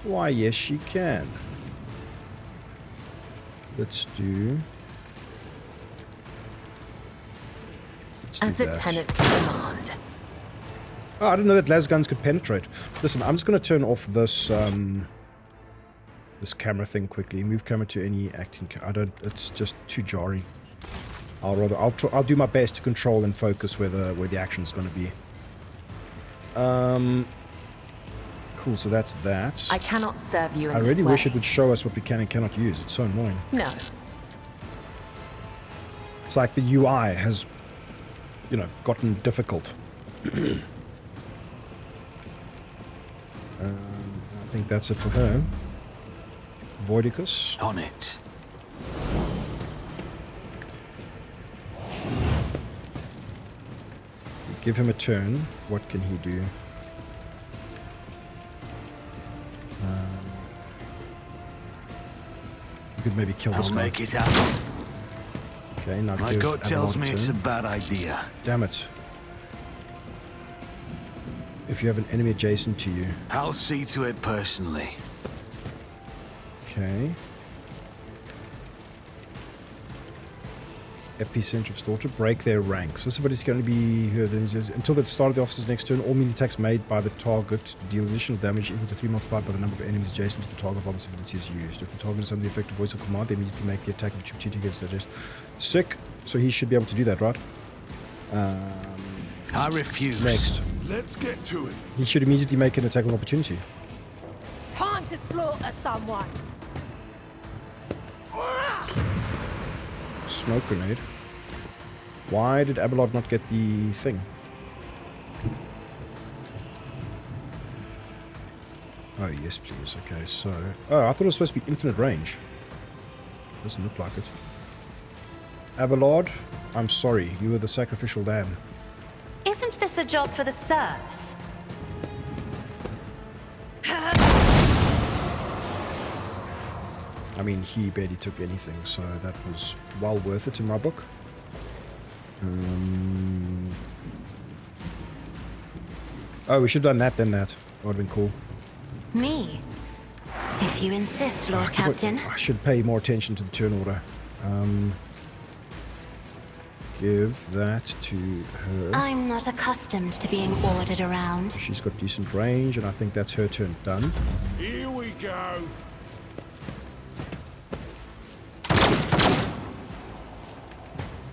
Why, yes, she can. Let's do As the tenants demand. Oh, I didn't know that las guns could penetrate. Listen, I'm just going to turn off this this camera thing quickly. Move camera to any acting. It's just too jarring. I'll do my best to control and focus where the action is going to be. Cool. So that's that. I cannot serve you in I this really way. wish it would show us what we can and cannot use. It's so annoying. No. It's like the UI has, gotten difficult. I think that's it for her. Voidicus. On it. Give him a turn. What can he do? You could maybe kill this I'll guy. make it happen. Okay, now My give gut tells Avalon me a it's a turn. bad idea. Damn it. If you have an enemy adjacent to you. I'll see to it personally. Okay. Epicenter of slaughter. Break their ranks. This ability is going to be until the start of the officer's next turn. All melee attacks made by the target deal additional damage equal to 3 multiplied by the number of enemies adjacent to the target while this ability is used. If the target is under the effect of voice or command, they immediately make the attack of opportunity against that. Sick. So he should be able to do that, right? I refuse. Next. Let's get to it. He should immediately make an attack of opportunity. Time to slaughter someone. Smoke grenade. Why did Abelard not get the thing? Oh, yes, please. Okay, so... Oh, I thought it was supposed to be infinite range. Doesn't look like it. Abelard, I'm sorry. You were the sacrificial lamb. Isn't this a job for the serfs? I mean, he barely took anything, so that was well worth it in my book. Oh, we should have done that, then that. That would have been cool. Me? If you insist, Lord Captain. I should pay more attention to the turn order. Give that to her. I'm not accustomed to being ordered around. She's got decent range, and I think that's her turn done. Here we go.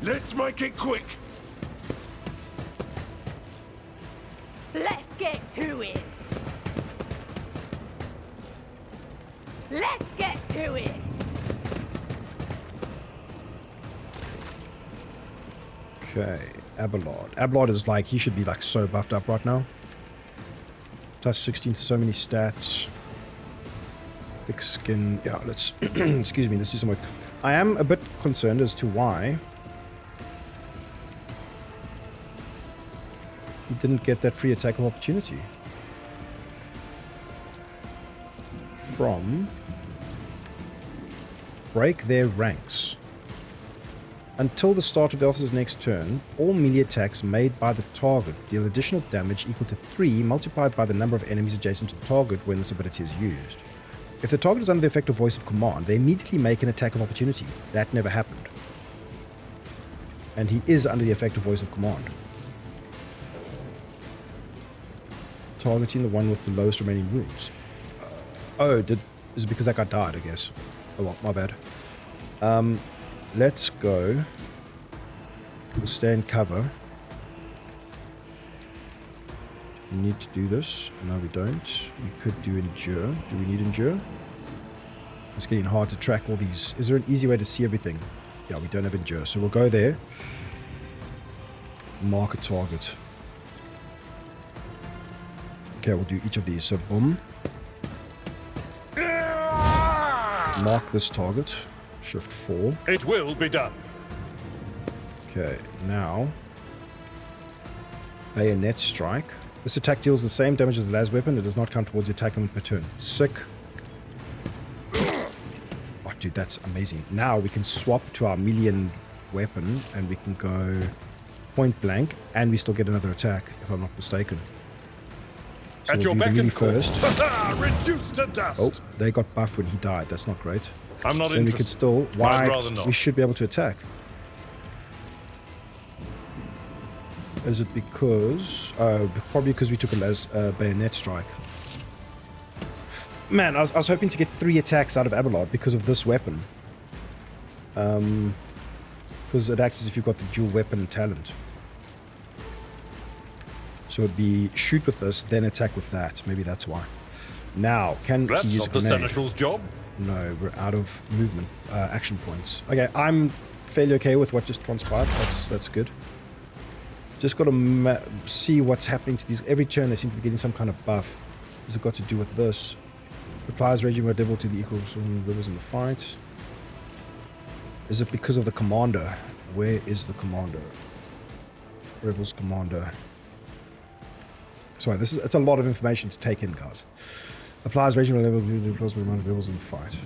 Let's make it quick. Let's get to it. Let's get to it. Okay, Abelard. Abelard is like, he should be like so buffed up right now. Plus 16 to so many stats. Thick skin. Yeah, let's, excuse me, let's do some work. I am a bit concerned as to why he didn't get that free attack of opportunity from break their ranks. Until the start of the officer's next turn, all melee attacks made by the target deal additional damage equal to 3 multiplied by the number of enemies adjacent to the target when this ability is used. If the target is under the effective voice of command, they immediately make an attack of opportunity. That never happened. And he is under the effective voice of command. Targeting the one with the lowest remaining wounds. Is it because that guy died, I guess? Oh well, my bad. Let's go. We'll stay in cover. We need to do this. No, we don't. We could do endure. Do we need endure? It's getting hard to track all these. Is there an easy way to see everything? Yeah, we don't have endure. So we'll go there. Mark a target. Okay, we'll do each of these. So boom. Mark this target. Shift 4. It will be done. Okay, now bayonet strike. This attack deals the same damage as the last weapon. It does not count towards the attack limit per turn. Sick. Oh, dude, that's amazing. Now we can swap to our melee weapon and we can go point blank, and we still get another attack, if I'm not mistaken. So At we'll your do the beck melee and call. first. Reduced to dust. Oh, they got buffed when he died. That's not great. I'm not Then we interested. could still... I'd rather not. We should be able to attack. Is it because... probably because we took a bayonet strike. Man, I was hoping to get 3 attacks out of Abelard because of this weapon. Because it acts as if you've got the dual weapon talent. So it'd be shoot with this, then attack with that. Maybe that's why. Now, can That's he use not a the grenade? Seneschal's job. No, we're out of movement, action points. Okay, I'm fairly okay with what just transpired. That's good. Just got to see what's happening to these. Every turn they seem to be getting some kind of buff. Has it got to do with this? Applies raging word level to the equals of rebels in the fight. Is it because of the commander? Where is the commander? Rebels commander. Sorry, it's a lot of information to take in, guys. Applies regional level to the amount of rebels in the fight.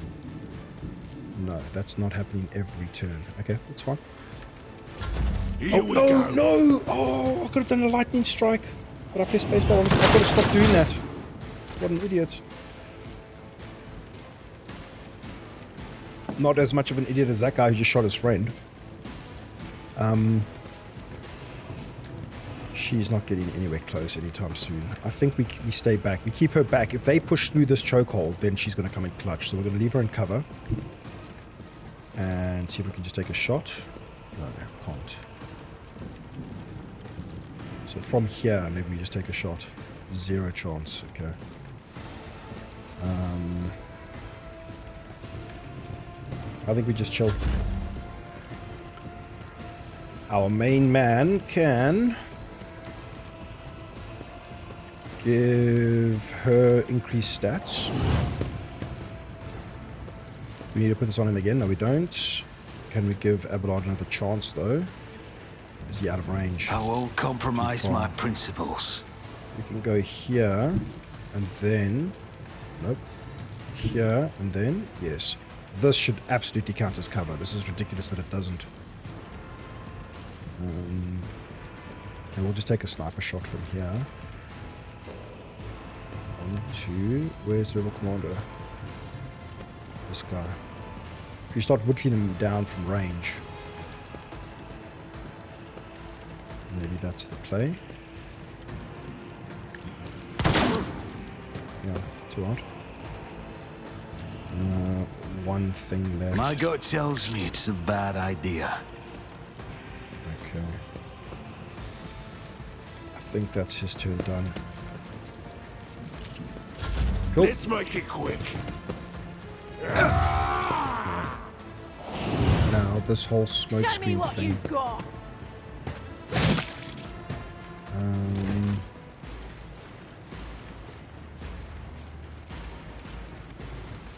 No, that's not happening every turn. Okay, that's fine. Here we no, go. no! Oh, I could have done a lightning strike. But I pressed spacebar. I've got to stop doing that. What an idiot. Not as much of an idiot as that guy who just shot his friend. She's not getting anywhere close anytime soon. I think we stay back. We keep her back. If they push through this chokehold, then she's going to come in clutch. So we're going to leave her in cover. And see if we can just take a shot. No, can't. So from here, maybe we just take a shot. 0 chance. Okay. I think we just chill. Our main man can... give her increased stats. We need to put this on him again. No, we don't. Can we give Abelard another chance, though? Is he out of range? I won't compromise my principles. We can go here, and then... Nope. Here, and then... Yes. This should absolutely count as cover. This is ridiculous that it doesn't. And we'll just take a sniper shot from here. 1, 2... Where's the rebel commander? This guy. If you start whittling him down from range... Maybe that's the play. Yeah, 2 out. One thing left. My gut tells me it's a bad idea. Okay. I think that's his turn done. Cool. Let's make it quick. Yeah. Now this whole smoke screen thing. got.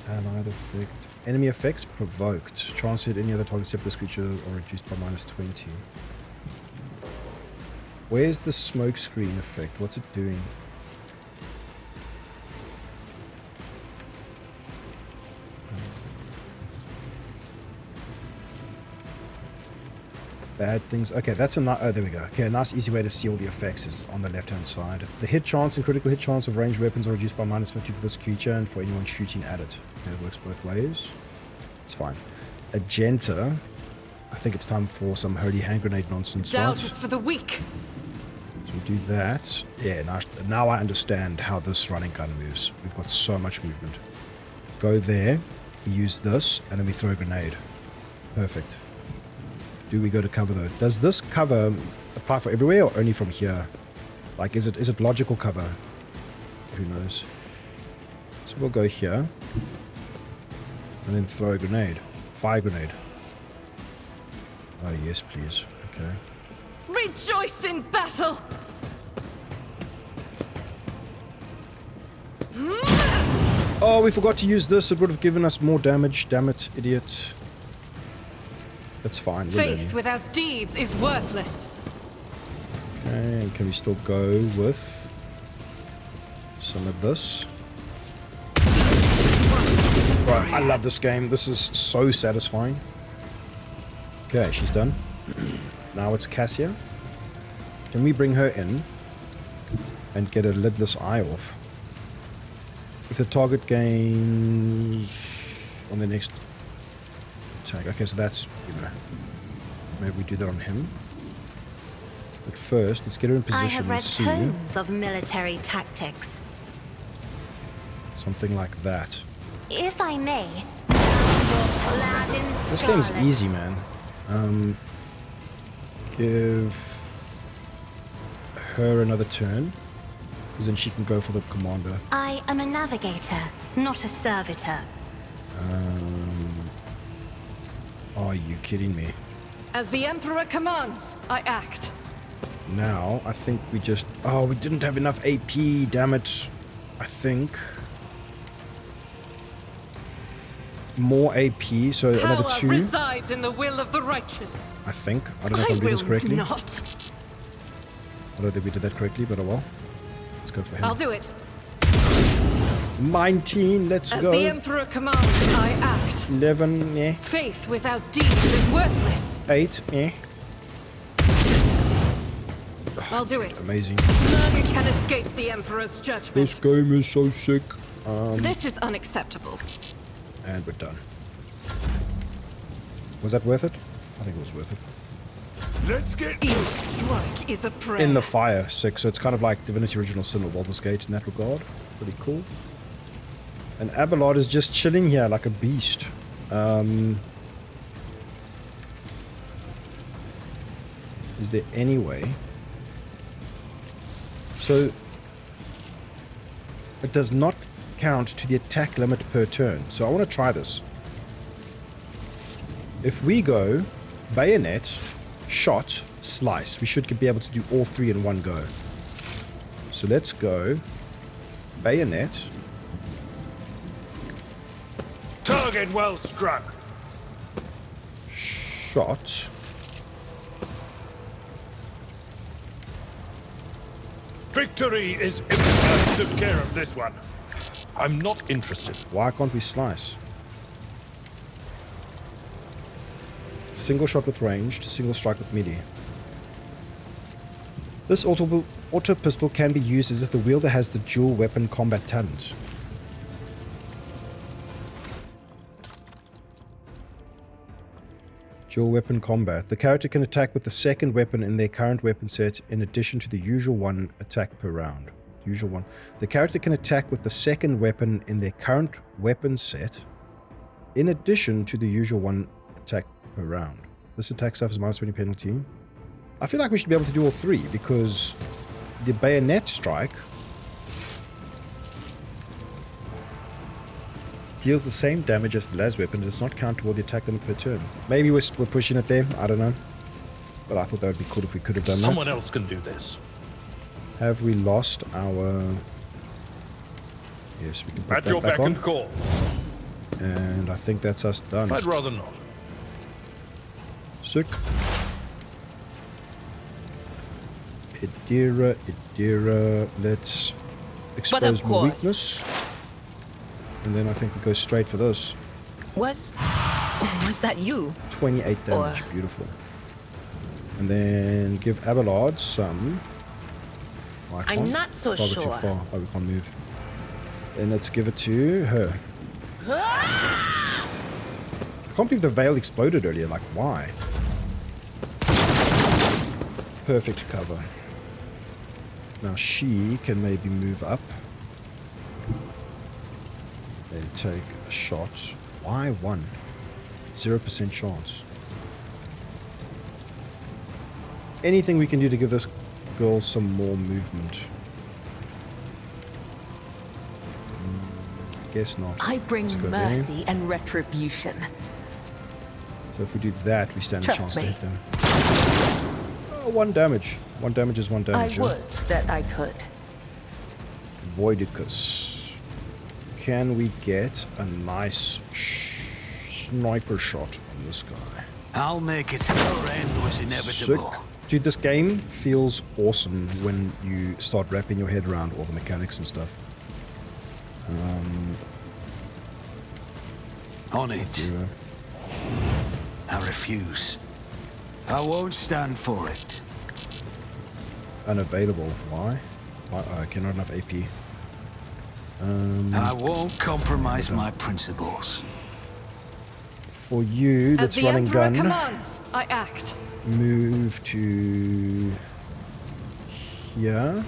Allied effect. Enemy effects provoked. Translate any other target except this creature or reduced by -20. Where's the smoke screen effect? What's it doing? Bad things. Okay, that's a nice... Oh, there we go. Okay, a nice easy way to see all the effects is on the left-hand side. The hit chance and critical hit chance of ranged weapons are reduced by -50 for this creature and for anyone shooting at it. Okay, it works both ways. It's fine. Agenta. I think it's time for some holy hand grenade nonsense. Doubt Right? is for the weak. So we do that. Yeah, now I understand how this running gun moves. We've got so much movement. Go there. We use this, and then we throw a grenade. Perfect. Do we go to cover though? Does this cover apply for everywhere or only from here? Like, is it logical cover? Who knows? So we'll go here. And then throw a grenade. Fire grenade. Oh, yes, please. Okay. Rejoice in battle! Oh, we forgot to use this. It would have given us more damage. Damn it, idiot. That's fine. Faith without deeds is worthless. Okay, and can we still go with some of this? Right, I love this game. This is so satisfying. Okay, she's done. Now it's Cassia. Can we bring her in and get a lidless eye off? If the target gains on the next attack. Okay, so that's, you know, maybe we do that on him. But first, let's get her in position I have read and see tomes of military tactics. something like that. If I may. This game's easy, man. Give her another turn, because then she can go for the commander. I am a navigator, not a servitor. Are you kidding me? As the Emperor commands, I act. Now, I think we just... Oh, we didn't have enough AP, damn it. I think... More AP, so another Power 2. resides in the will of the righteous. I think. I don't know if I'm doing this correctly. Not. I don't think we did that correctly, but oh well. Let's go for him. I'll do it. 19, let's As go. the Emperor commands, I act. 11, yeah. Faith without deeds is worthless. 8, yeah. I'll do it. Amazing. None can escape the Emperor's judgment. This game is so sick. This is unacceptable. And we're done. Was that worth it? I think it was worth it. Let's get Each strike is a prayer. In the fire, 6. So it's kind of like Divinity Original Sin or Baldur's Gate in that regard. Pretty cool. And Abelard is just chilling here like a beast. Is there any way? So it does not count to the attack limit per turn. So I want to try this. If we go bayonet, shot, slice, we should be able to do all 3 in one go. So let's go bayonet. Target well struck. Shot. Victory is imminent. I took care of this one. I'm not interested. Why can't we slice? Single shot with ranged, single strike with melee. This auto pistol can be used as if the wielder has the dual weapon combat talent. Dual weapon combat. The character can attack with the second weapon in their current weapon set in addition to the usual one attack per round. Usual one. The character can attack with the second weapon in their current weapon set in addition to the usual one attack per round. This attack suffers -20 penalty. I feel like we should be able to do all three because the bayonet strike deals the same damage as the las weapon and does not count toward the attack limit per turn. Maybe we're pushing it there. I don't know. But I thought that would be cool if we could have done that. Someone else can do this. Have we lost our... Yes, we can put At that your back beck on. and call. And I think that's us done. I'd rather not. Sick. Idira. Let's expose more weakness. And then I think we go straight for this. Was that you? 28 damage. Beautiful. And then give Abelard some... I'm not so Probably sure. too far. Oh, we can't move. Then let's give it to her. I can't believe the veil exploded earlier. Like, why? Perfect cover. Now she can maybe move up. Then take a shot. Why 1? 0% chance. Anything we can do to give this girl some more movement. Guess not. I bring Let's go mercy there. and retribution. So if we do that, we stand a Trust chance me. to hit them. Oh, 1 damage. 1 damage is 1 damage. I would that I could. Voidicus. Can we get a nice sniper shot on this guy? I'll make it. Your end was Sick. inevitable. Dude, this game feels awesome when you start wrapping your head around all the mechanics and stuff. On it. I refuse. I won't stand for it. Unavailable. Why? I cannot enough AP. I won't compromise my principles. For you, As that's the running Emperor gun. commands, I act. Move to here.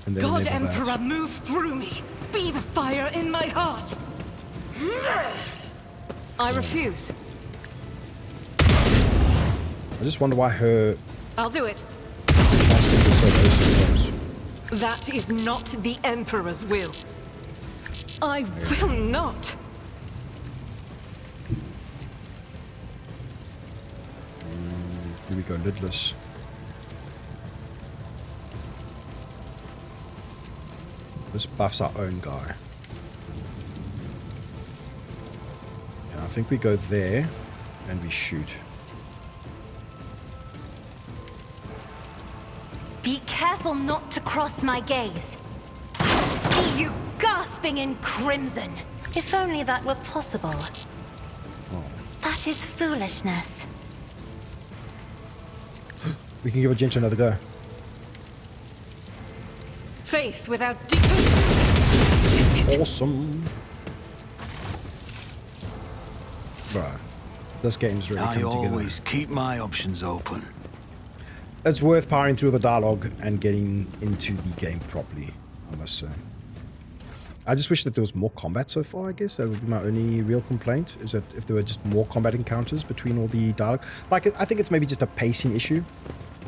And then God enable Emperor, that. move through me. Be the fire in my heart. I refuse. I just wonder why her I'll do it. casting is so close sometimes. That is not the Emperor's will. I will not. Here we go, lidless. This buffs our own guy. And I think we go there and we shoot. Be careful not to cross my gaze. I see you gasping in crimson. If only that were possible. That is foolishness. We can give a Gentry another go. Faith without Awesome. Bro, this game's really I coming together. always keep my options open. It's worth powering through the dialogue and getting into the game properly, I must say. I just wish that there was more combat so far, I guess. That would be my only real complaint, is that if there were just more combat encounters between all the dialogue. Like, I think it's maybe just a pacing issue.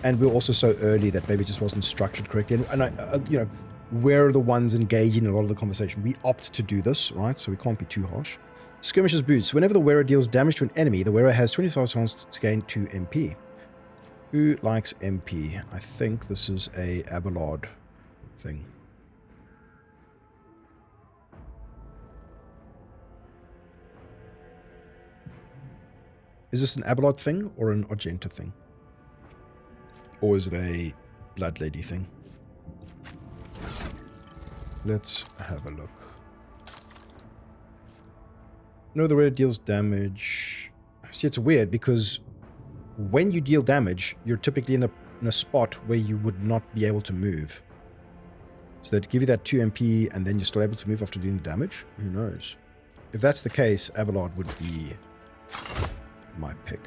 And we're also so early that maybe it just wasn't structured correctly. And you know, we're the ones engaging in a lot of the conversation. We opt to do this, right? So we can't be too harsh. Skirmisher's Boots. Whenever the wearer deals damage to an enemy, the wearer has 25 chance to gain 2 MP. Who likes MP? I think this is a Abelard thing. Is this an Abelard thing or an Argenta thing? Or is it a blood lady thing. Let's have a look. No, the red deals damage. See, it's weird because when you deal damage, you're typically in a spot where you would not be able to move. So they'd give you that 2 MP and then you're still able to move after doing the damage? Who knows? If that's the case, Abelard would be my pick.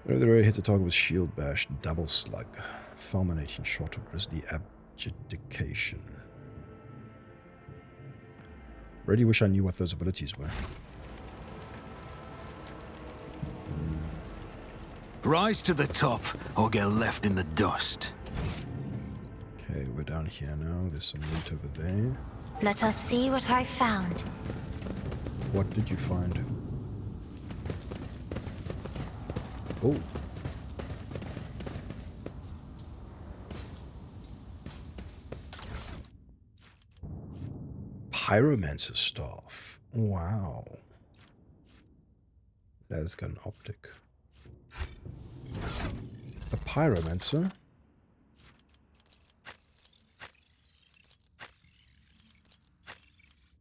Whenever the red hits a target with shield bash, double slug, fulminating shot, or grizzly abjuration. Really wish I knew what those abilities were. Rise to the top, or get left in the dust. Okay, we're down here now. There's some loot over there. Let us see what I found. What did you find? Oh. Pyromancer staff. Wow. That's got an optic. A pyromancer.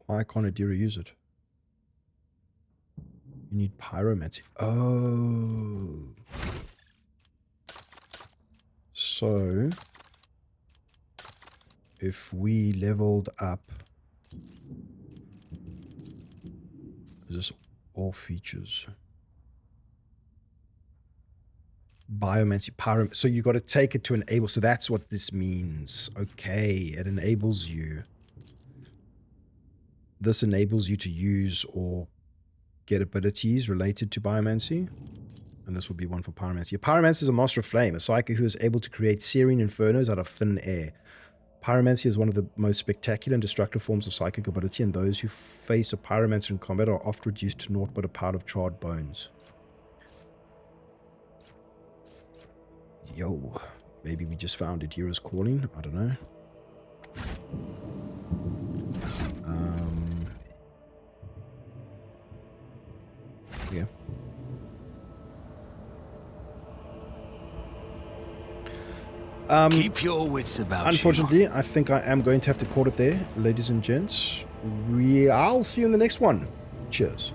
Why can't Adira use it? You need pyromancy. Oh. So, if we leveled up, is this all features? Biomancy, pyromancy. So you got to take it to enable. So that's what this means. Okay, it enables you. This enables you to use or get abilities related to biomancy. And this will be one for pyromancy. A pyromancer is a master of flame, a psychic who is able to create serene infernos out of thin air. Pyromancy is one of the most spectacular and destructive forms of psychic ability, and those who face a pyromancer in combat are oft reduced to naught but a pile of charred bones. Yo, maybe we just found Adira's calling. I don't know. Yeah. Keep your wits about Unfortunately, you. I think I am going to have to call it there, ladies and gents. I'll see you in the next one. Cheers.